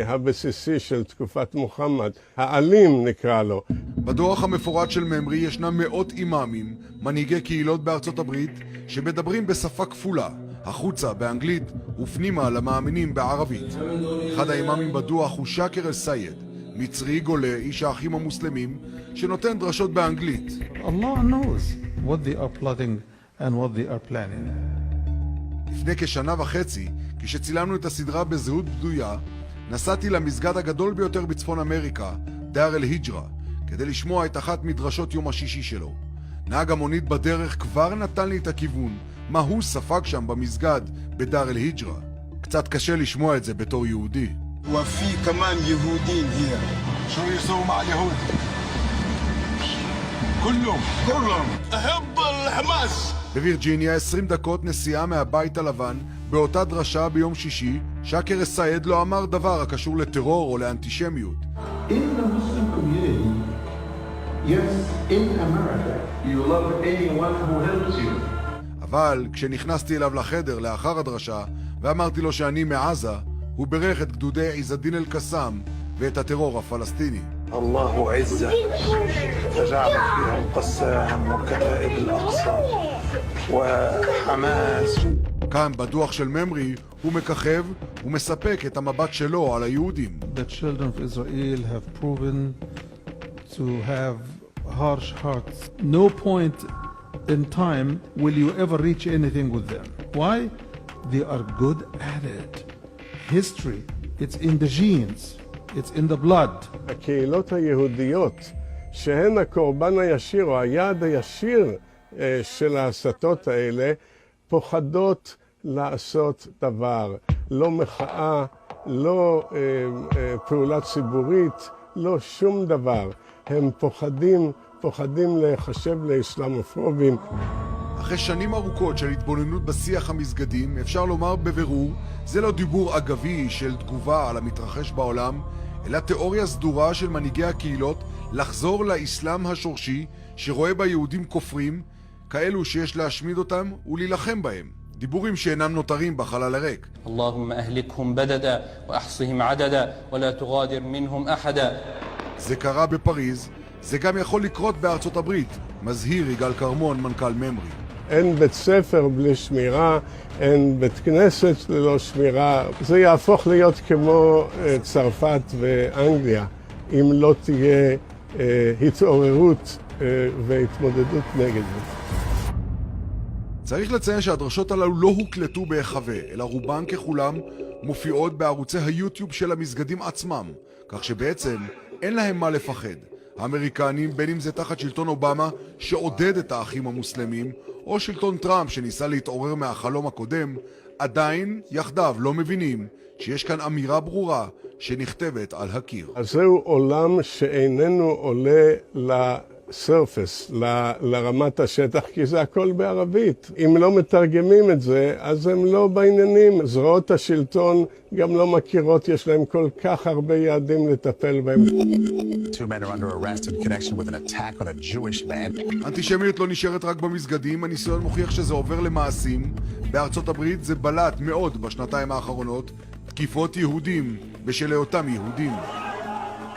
הבסיסי של תקופת מוחמד, האלים נקרא לו. בדוח המפורט של ממרי ישנם מאות אימאמים, מנהיגי קהילות בארצות הברית, שמדברים בשפה כפולה, החוצה באנגלית ופנימה למאמינים בערבית. אחד האימאמים בדוח הוא שקר אל-סייד, מצרי גולה, איש האחים המוסלמים, שנותן דרשות באנגלית. Allah knows what they are plotting and what they are planning. לפני כשנה וחצי, כשצילמנו את הסדרה בזהות בדויה, נסעתי למסגד הגדול ביותר בצפון אמריקה, דאר אל-היג'רה, כדי לשמוע את אחת מדרשות יום השישי שלו. נהג המונית בדרך כבר נתן לי את הכיוון, מה הוא ספג שם במסגד בדאר אל-היג'רה. קצת קשה לשמוע את זה בתור יהודי. وفي كمان يهودين هنا شو يسووا مع اليهود كلهم أحب الحماس. בווירג'יניה 20 דקות נסיעה מהבית הלבן, באותה דרשה ביום שישי, שקר אל-סייד לא אמר דבר הקשור לטרור או לאנטישמיות. In the Muslim community, yes, in America, you love anyone who helps you. אבל כשנכנסתי אליו לחדר לאחר הדרשה ואמרתי לו שאני מעזה, הוא ברך את גדודי עז א-דין אל-קסאם ואת הטרור הפלסטיני. الله عزة فجعل فيهم قسام وكتائب الأقصى وحماس. כאן בדוח של ממרי הוא מככב ומספק את המבט שלו על היהודים. The children of Israel have proven to have harsh hearts. No point in time will you ever reach anything with them. Why? They are good at it. History, it's in the genes. It's in the blood. הקהילות היהודיות שהן הקורבן הישיר או היעד הישיר של ההסתות האלה פוחדות לעשות דבר. לא מחאה, לא פעולה ציבורית, לא שום דבר. הם פוחדים להיחשב לאסלאמופובים. אחרי שנים ארוכות של התבוננות בשיח המסגדים, אפשר לומר בבירור, זה לא דיבור אגבי של תגובה על המתרחש בעולם, אלא תיאוריה סדורה של מנהיגי הקהילות לחזור לאסלאם השורשי שרואה ביהודים כופרים, כאלו שיש להשמיד אותם ולהילחם בהם. דיבורים שאינם נותרים בחלל הריק. اللهم أهلكهم بددا وأحصهم عددا ولا تغادر منهم أحدا. זה קרה בפריז, זה גם יכול לקרות בארצות הברית, מזהיר יגאל קרמון, מנכ"ל ממרי. אין בית ספר בלי שמירה, אין בית כנסת ללא שמירה. זה יהפוך להיות כמו צרפת ואנגליה, אם לא תהיה התעוררות והתמודדות נגד זה. צריך לציין שהדרשות הללו לא הוקלטו בהיחווה, אלא רובן ככולם מופיעות בערוצי היוטיוב של המסגדים עצמם, כך שבעצם אין להם מה לפחד. האמריקנים, בין אם זה תחת שלטון אובמה שעודד את האחים המוסלמים, או שלטון טראמפ שניסה להתעורר מהחלום הקודם, עדיין יחדיו לא מבינים שיש כאן אמירה ברורה שנכתבת על הקיר. אז זהו עולם שאיננו עולה לסרפס, לרמת השטח, כי זה הכל בערבית. אם לא מתרגמים את זה, אז הם לא בעניינים. זרועות השלטון גם לא מכירות, יש להם כל כך הרבה יעדים לטפל בהם. Two men are under arrest in connection with an attack on a Jewish man. אנטישמיות לא נשארת רק במסגדים, הניסיון מוכיח שזה עובר למעשים. בארצות הברית זה בלט מאוד בשנתיים האחרונות, תקיפות יהודים בשל היותם יהודים.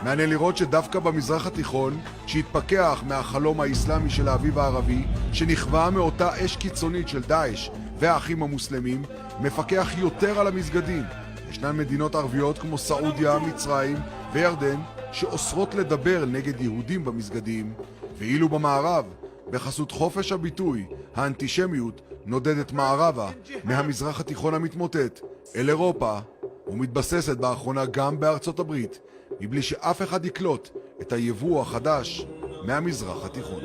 מעניין לראות שדווקא במזרח התיכון, שהתפכח מהחלום האסלאמי של האביב הערבי, שנכווה מאותה אש קיצונית של דאעש והאחים המוסלמים, מפקח יותר על המסגדים. ישנן מדינות ערביות כמו סעודיה, מצרים וירדן, שאוסרות לדבר נגד יהודים במסגדים, ואילו במערב, בחסות חופש הביטוי, האנטישמיות נודדת מערבה מהמזרח התיכון המתמוטט אל אירופה, ומתבססת באחרונה גם בארצות הברית, מבלי שאף אחד יקלוט את היבוא החדש מהמזרח התיכון.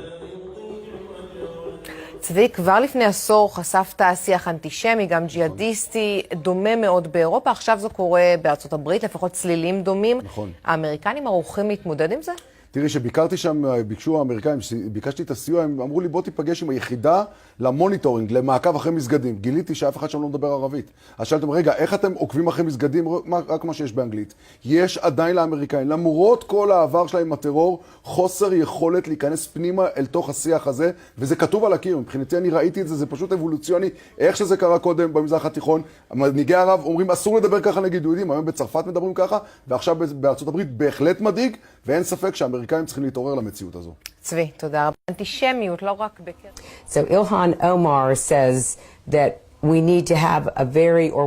צבי, כבר לפני עשור חשפת שיח אנטישמי, גם ג'יהאדיסטי, דומה מאוד באירופה, עכשיו זה קורה בארצות הברית, לפחות צלילים דומים. נכון. האמריקנים ערוכים להתמודד עם זה? תראי, שביקרתי שם, ביקשו האמריקאים, ביקשתי את הסיוע, הם אמרו לי בוא תיפגש עם היחידה למוניטורינג, למעקב אחרי מסגדים. גיליתי שאף אחד שם לא מדבר ערבית. אז שאלתם, רגע, איך אתם עוקבים אחרי מסגדים? רק מה שיש באנגלית. יש עדיין לאמריקאים, למרות כל העבר שלהם עם הטרור, חוסר יכולת להיכנס פנימה אל תוך השיח הזה, וזה כתוב על הקיר. מבחינתי אני ראיתי את זה, זה פשוט אבולוציוני. איך שזה קרה קודם במזרח התיכון, מנהיגי ערב אומרים אסור לדבר ככה נגד יהודים, היום בצרפת מדברים ככה, ועכשיו בארצות הברית בהחלט מדאיג, ואין ספק שהאמריקאים צריכים להתעורר למציאות הזו. צבי, תודה רבה. אנטישמיות לא רק בקרב. So Ilhan Omar says that we need to have a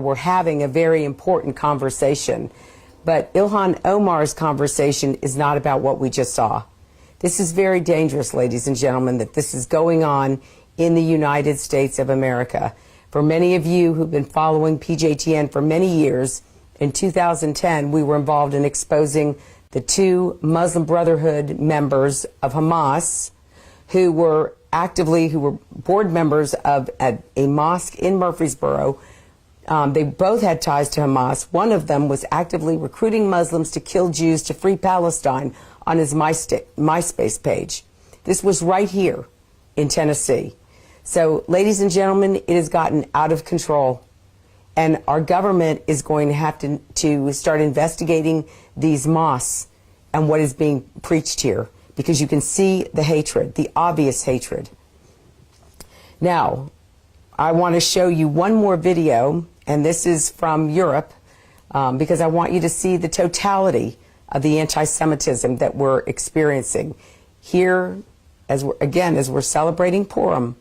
we're having a very important conversation. But Ilhan Omar's conversation is not about what we just saw. This is very dangerous, ladies and gentlemen, that this is going on in the United States of America. For many of you who've been following PJTN for many years, in 2010 we were involved in exposing the two Muslim Brotherhood members of Hamas who were board members of a mosque in Murfreesboro. They both had ties to Hamas. One of them was actively recruiting Muslims to kill Jews to free Palestine on his MySpace page. This was right here in Tennessee. So, ladies and gentlemen, it has gotten out of control. And our government is going to have to start investigating these mosques and what is being preached here, because you can see the hatred, the obvious hatred. Now, I want to show you one more video, and this is from Europe, because I want you to see the totality of the anti-Semitism that we're experiencing. Here, as we're celebrating Purim,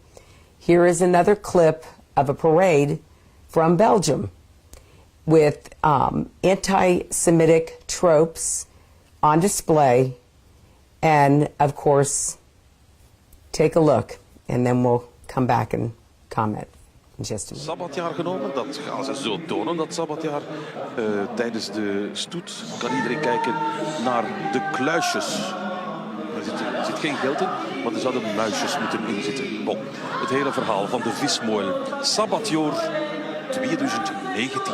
here is another clip of a parade from Belgium with anti-Semitic tropes on display, and of course, take a look, and then we'll come back and comment in just a minute. Sabbatjaar genomen, dat gaan ze zo tonen, dat sabbatjaar. Tijdens de stoet kan iedereen kijken naar de kluisjes. Er zit geen geld in, maar er zouden muisjes moeten inzitten. Bon, het hele verhaal van de vismolen. Sabbatjaar 2019.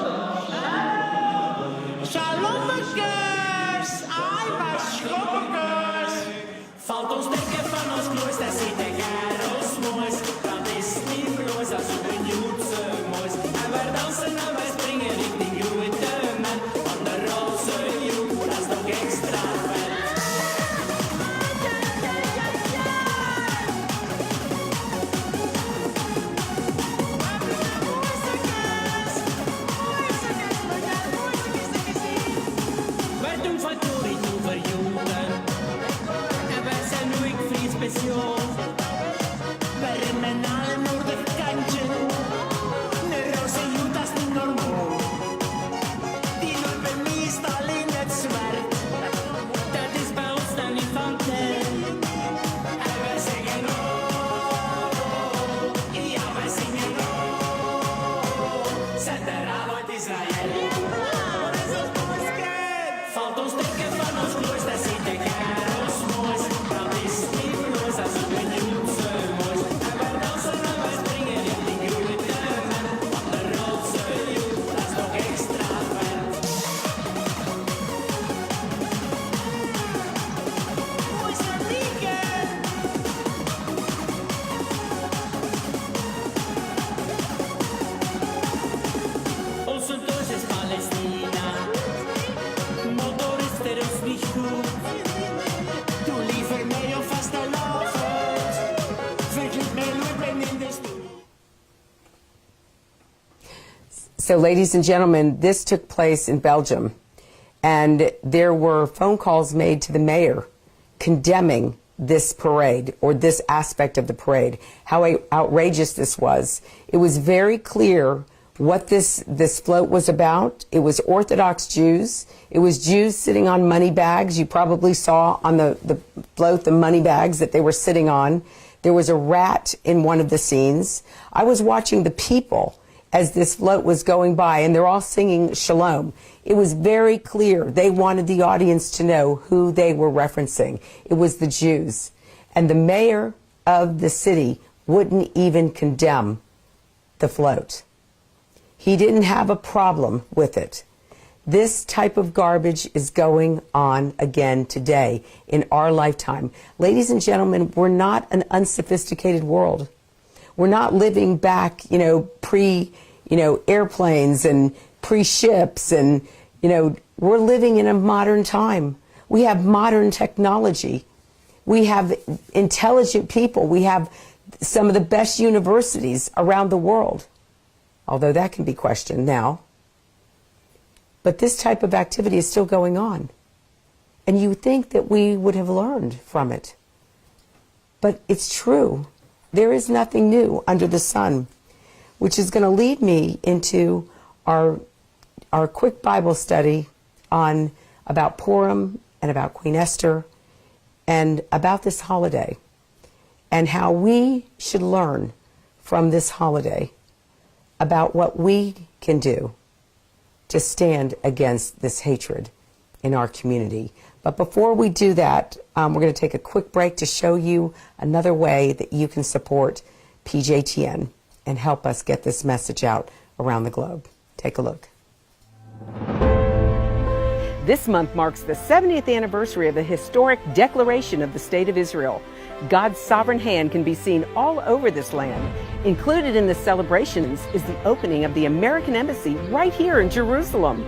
Shalom-makers, Eiweißschrockers. Valt ons denken van ons kloos, daar zit de garos moois. Dat is niet bloos als een joodse moois. En wij dansen en wij springen richting grote man. Van de roze jood, dat is nog extra vet. Wij doen van Tory toe voor Joden. En wij zijn nu ik vriend speciaal. So, ladies and gentlemen, this took place in Belgium, and there were phone calls made to the mayor condemning this parade, or this aspect of the parade, how outrageous this was. It was very clear what this float was about. It was Orthodox Jews. It was Jews sitting on money bags. You probably saw on the float the money bags that they were sitting on. There was a rat in one of the scenes. I was watching the people as this float was going by, and they're all singing Shalom. It was very clear they wanted the audience to know who they were referencing. It was the Jews. And the mayor of the city wouldn't even condemn the float. He didn't have a problem with it. This type of garbage is going on again today in our lifetime. Ladies and gentlemen, we're not an unsophisticated world. We're not living back, pre, airplanes and pre-ships, and, we're living in a modern time. We have modern technology. We have intelligent people. We have some of the best universities around the world, although that can be questioned now. But this type of activity is still going on. And you think that we would have learned from it. But it's true. There is nothing new under the sun, which is going to lead me into our quick Bible study about Purim and about Queen Esther and about this holiday and how we should learn from this holiday about what we can do to stand against this hatred in our community. But before we do that, we're going to take a quick break to show you another way that you can support PJTN and help us get this message out around the globe. Take a look. This month marks the 70th anniversary of the historic Declaration of the State of Israel. God's sovereign hand can be seen all over this land. Included in the celebrations is the opening of the American Embassy right here in Jerusalem.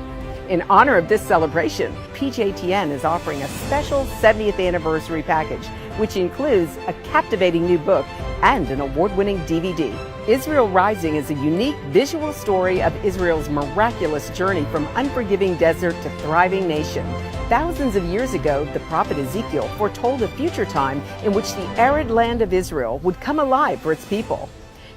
In honor of this celebration, PJTN is offering a special 70th anniversary package, which includes a captivating new book and an award-winning DVD. Israel Rising is a unique visual story of Israel's miraculous journey from unforgiving desert to thriving nation. Thousands of years ago, the prophet Ezekiel foretold a future time in which the arid land of Israel would come alive for its people.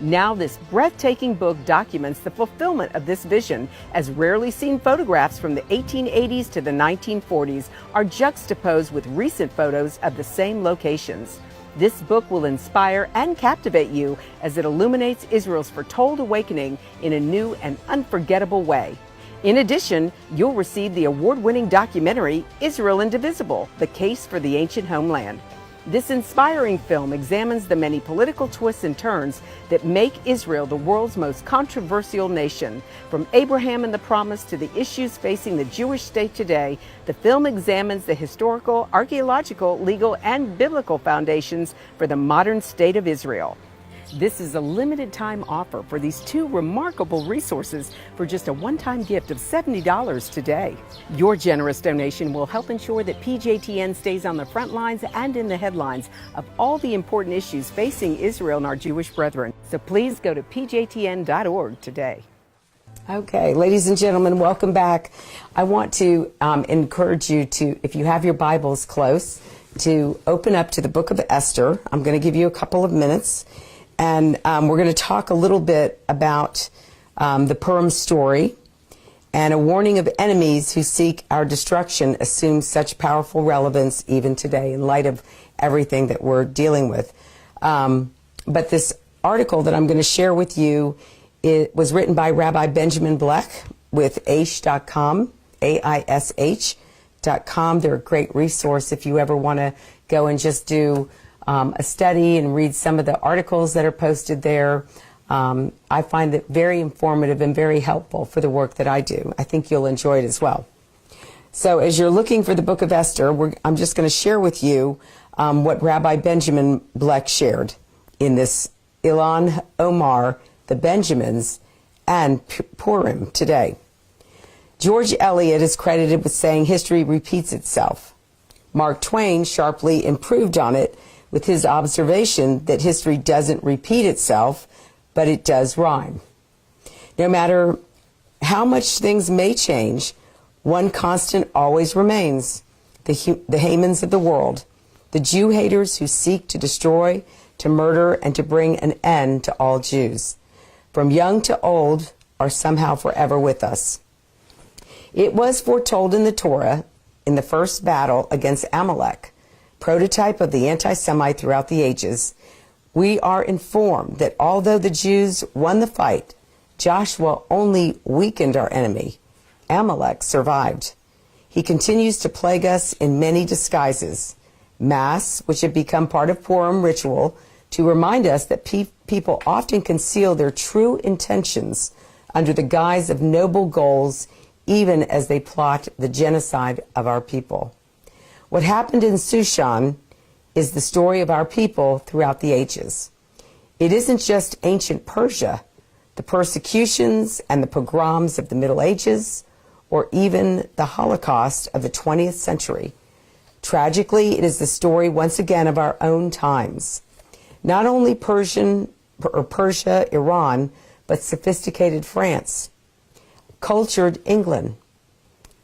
Now this breathtaking book documents the fulfillment of this vision, as rarely seen photographs from the 1880s to the 1940s are juxtaposed with recent photos of the same locations. This book will inspire and captivate you as it illuminates Israel's foretold awakening in a new and unforgettable way. In addition, you'll receive the award-winning documentary, Israel Indivisible: The Case for the Ancient Homeland. This inspiring film examines the many political twists and turns that make Israel the world's most controversial nation. From Abraham and the Promise to the issues facing the Jewish state today, the film examines the historical, archaeological, legal, and biblical foundations for the modern state of Israel. This is a limited time offer for these two remarkable resources for just a one-time gift of $70 today. Your generous donation will help ensure that PJTN stays on the front lines and in the headlines of all the important issues facing Israel and our Jewish brethren. So please go to pjtn.org today. Okay, ladies and gentlemen, welcome back. I want to encourage you to, if you have your Bibles close, to open up to the book of Esther. I'm going to give you a couple of minutes. And we're going to talk a little bit about the Purim story, and a warning of enemies who seek our destruction assumes such powerful relevance even today in light of everything that we're dealing with. But this article that I'm going to share with you, it was written by Rabbi Benjamin Bleck with aish.com, AISH.com. They're a great resource if you ever want to go and just do a study and read some of the articles that are posted there. I find it very informative and very helpful for the work that I do. I think you'll enjoy it as well. So as you're looking for the book of Esther, I'm just going to share with you what Rabbi Benjamin Bleck shared in this ILHAN, Omar, the Benjamins, and Purim today. George Eliot is credited with saying history repeats itself. Mark Twain sharply improved on it with his observation that history doesn't repeat itself, but it does rhyme. No matter how much things may change, one constant always remains: the Hamans of the world, the Jew haters who seek to destroy, to murder, and to bring an end to all Jews, from young to old, are somehow forever with us. It was foretold in the Torah, in the first battle against Amalek, prototype of the anti-Semite throughout the ages, we are informed that although the Jews won the fight, Joshua only weakened our enemy. Amalek survived. He continues to plague us in many disguises. Mass, which have become part of Purim ritual, to remind us that people often conceal their true intentions under the guise of noble goals, even as they plot the genocide of our people. What happened in Shushan is the story of our people throughout the ages. It isn't just ancient Persia, the persecutions and the pogroms of the Middle Ages, or even the Holocaust of the 20th century. Tragically, it is the story once again of our own times. Not only Persia, Iran, but sophisticated France, cultured England,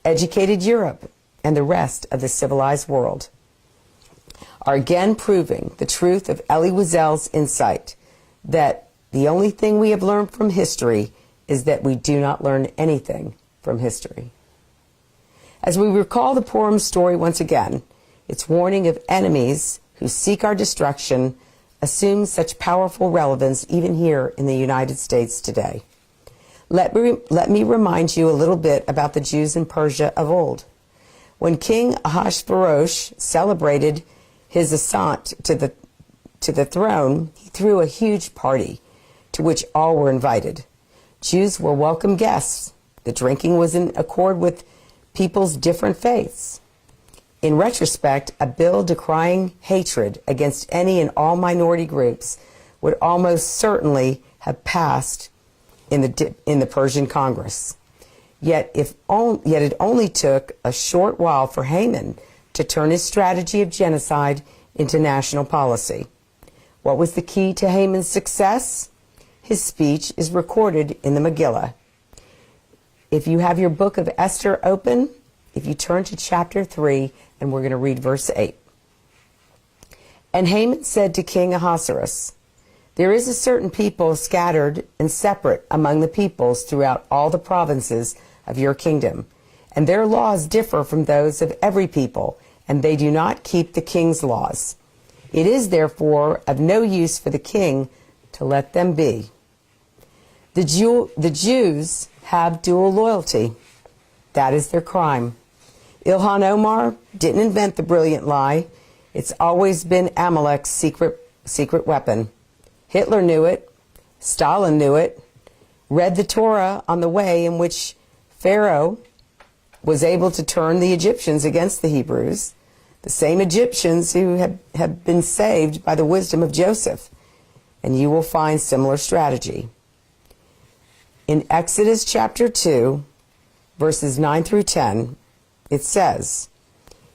educated Europe, and the rest of the civilized world are again proving the truth of Elie Wiesel's insight that the only thing we have learned from history is that we do not learn anything from history. As we recall the Purim story once again, its warning of enemies who seek our destruction assumes such powerful relevance even here in the United States today. Let me remind you a little bit about the Jews in Persia of old. When King Ahasuerus celebrated his ascent to the throne, he threw a huge party to which all were invited. Jews were welcome guests. The drinking was in accord with people's different faiths. In retrospect, a bill decrying hatred against any and all minority groups would almost certainly have passed in the Persian Congress. Yet it only took a short while for Haman to turn his strategy of genocide into national policy. What was the key to Haman's success? His speech is recorded in the Megillah. If you have your book of Esther open, if you turn to chapter 3, and we're going to read verse 8. And Haman said to King Ahasuerus, "There is a certain people scattered and separate among the peoples throughout all the provinces of your kingdom, and their laws differ from those of every people, and they do not keep the king's laws. It is therefore of no use for the king to let them be." The Jews have dual loyalty. That is their crime. ILHAN Omar didn't invent the brilliant lie. It's always been Amalek's secret weapon. Hitler knew it. Stalin knew it. Read the Torah on the way in which Pharaoh was able to turn the Egyptians against the Hebrews, the same Egyptians who have been saved by the wisdom of Joseph. And you will find similar strategy. In Exodus chapter 2, verses 9 through 10, it says,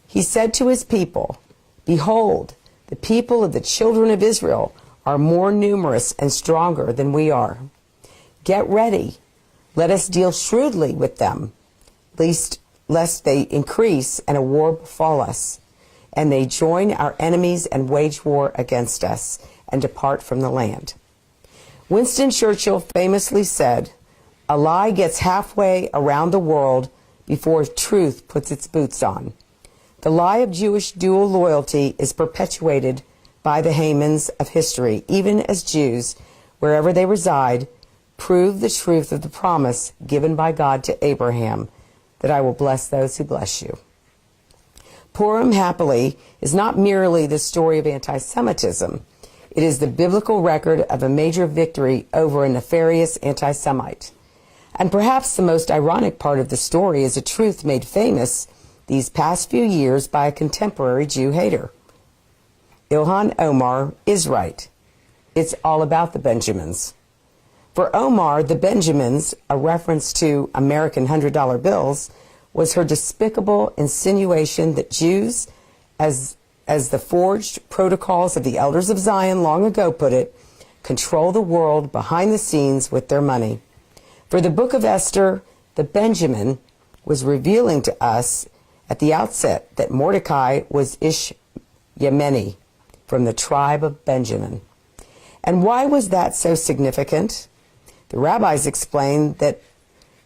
"He said to his people, 'Behold, the people of the children of Israel are more numerous and stronger than we are. Get ready. Let us deal shrewdly with them, lest they increase and a war befall us, and they join our enemies and wage war against us and depart from the land.'" Winston Churchill famously said, "A lie gets halfway around the world before truth puts its boots on." The lie of Jewish dual loyalty is perpetuated by the Hamans of history, even as Jews, wherever they reside, prove the truth of the promise given by God to Abraham, that I will bless those who bless you. Purim, happily, is not merely the story of anti-Semitism. It is the biblical record of a major victory over a nefarious anti-Semite. And perhaps the most ironic part of the story is a truth made famous these past few years by a contemporary Jew hater. ILHAN Omar is right. It's all about the Benjamins. For Omar, the Benjamins, a reference to American $100 bills, was her despicable insinuation that Jews, as as the forged protocols of the elders of Zion long ago put it, control the world behind the scenes with their money. For the book of Esther, the Benjamin, was revealing to us at the outset that Mordecai was Ish-Yemeni, from the tribe of Benjamin. And why was that so significant? The rabbis explained that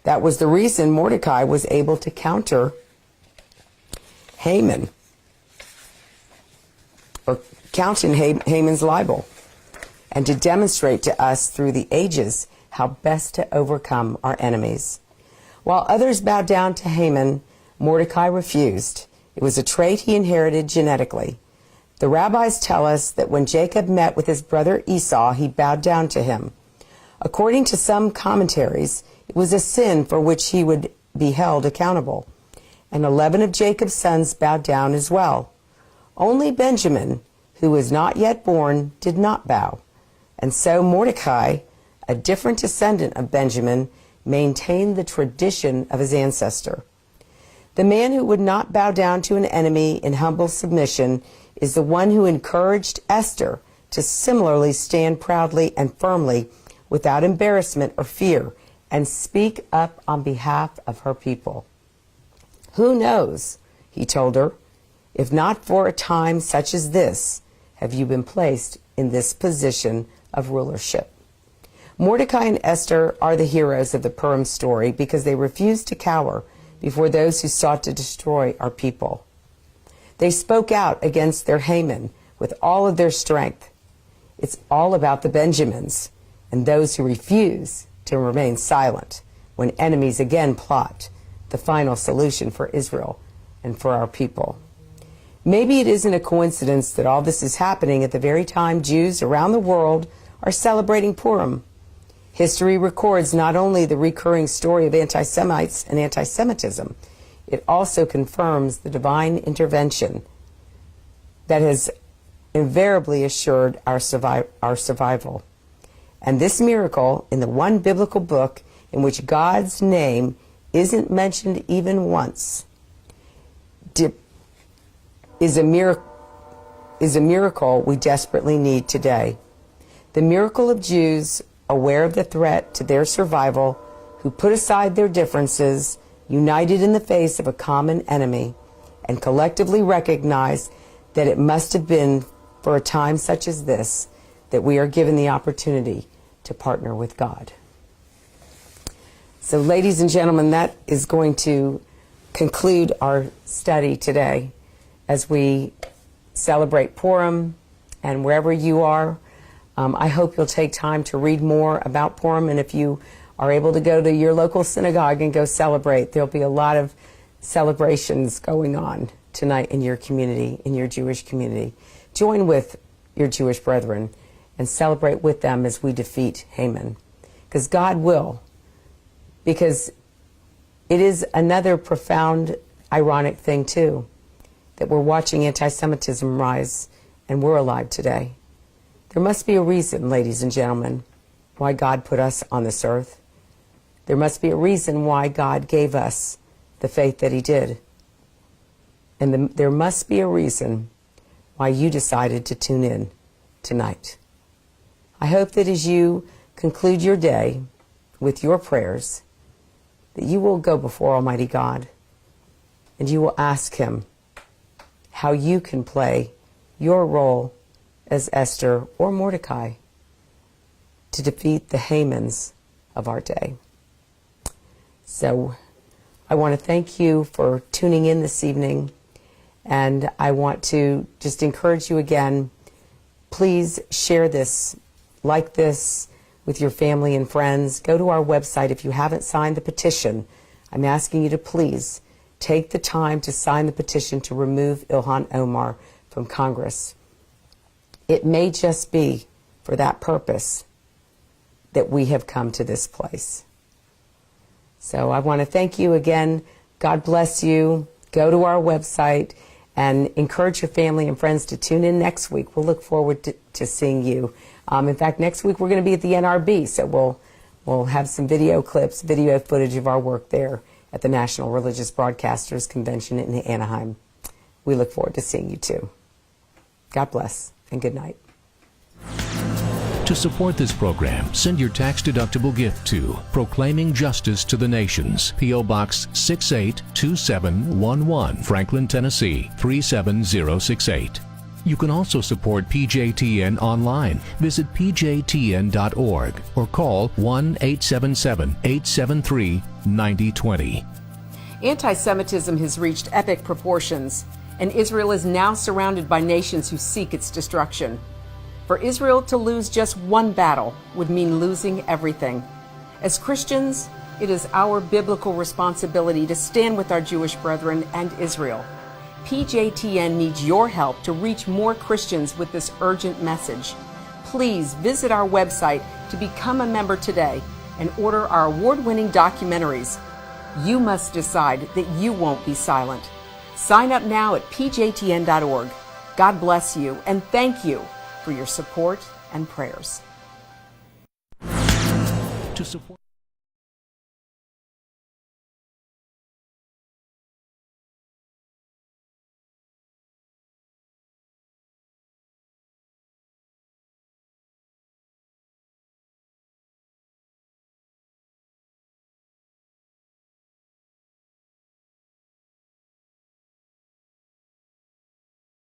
that was the reason Mordecai was able to counter Haman, or counter Haman's libel, and to demonstrate to us through the ages how best to overcome our enemies. While others bowed down to Haman, Mordecai refused. It was a trait he inherited genetically. The rabbis tell us that when Jacob met with his brother Esau, he bowed down to him. According to some commentaries, it was a sin for which he would be held accountable. And 11 of Jacob's sons bowed down as well. Only Benjamin, who was not yet born, did not bow. And so Mordecai, a different descendant of Benjamin, maintained the tradition of his ancestor. The man who would not bow down to an enemy in humble submission is the one who encouraged Esther to similarly stand proudly and firmly without embarrassment or fear and speak up on behalf of her people. Who knows, he told her, if not for a time such as this, have you been placed in this position of rulership. Mordecai and Esther are the heroes of the Purim story because they refused to cower before those who sought to destroy our people. They spoke out against their Haman with all of their strength. It's all about the Benjamins and those who refuse to remain silent when enemies again plot the final solution for Israel and for our people. Maybe it isn't a coincidence that all this is happening at the very time Jews around the world are celebrating Purim. History records not only the recurring story of anti-Semites and anti-Semitism, it also confirms the divine intervention that has invariably assured our survival. And this miracle in the one biblical book in which God's name isn't mentioned even once is a miracle we desperately need today. The miracle of Jews aware of the threat to their survival, who put aside their differences, united in the face of a common enemy, and collectively recognized that it must have been for a time such as this that we are given the opportunity to partner with God. So, ladies and gentlemen, that is going to conclude our study today as we celebrate Purim. And wherever you are, I hope you'll take time to read more about Purim. And if you are able to go to your local synagogue and go celebrate, there'll be a lot of celebrations going on tonight in your community, in your Jewish community. Join with your Jewish brethren and celebrate with them as we defeat Haman. Because God will. Because it is another profound, ironic thing, too, that we're watching anti-Semitism rise and we're alive today. There must be a reason, ladies and gentlemen, why God put us on this earth. There must be a reason why God gave us the faith that He did. And there must be a reason why you decided to tune in tonight. I hope that as you conclude your day with your prayers, that you will go before Almighty God and you will ask Him how you can play your role as Esther or Mordecai to defeat the Hamans of our day. So I want to thank you for tuning in this evening, and I want to just encourage you again, please share this, like this, with your family and friends. Go to our website if you haven't signed the petition. I'm asking you to please take the time to sign the petition to remove ILHAN Omar from Congress. It may just be for that purpose that we have come to this place. So I want to thank you again. God bless you. Go to our website and encourage your family and friends to tune in next week. We'll look forward to seeing you. In fact, next week we're going to be at the NRB, so we'll have some video clips, video footage of our work there at the National Religious Broadcasters Convention in Anaheim. We look forward to seeing you too. God bless and good night. To support this program, send your tax-deductible gift to Proclaiming Justice to the Nations, P.O. Box 682711, Franklin, Tennessee 37068. You can also support PJTN online. Visit pjtn.org or call 1-877-873-9020. Anti-Semitism has reached epic proportions, and Israel is now surrounded by nations who seek its destruction. For Israel to lose just one battle would mean losing everything. As Christians, it is our biblical responsibility to stand with our Jewish brethren and Israel. PJTN needs your help to reach more Christians with this urgent message. Please visit our website to become a member today and order our award-winning documentaries. You must decide that you won't be silent. Sign up now at pjtn.org. God bless you and thank you for your support and prayers. To support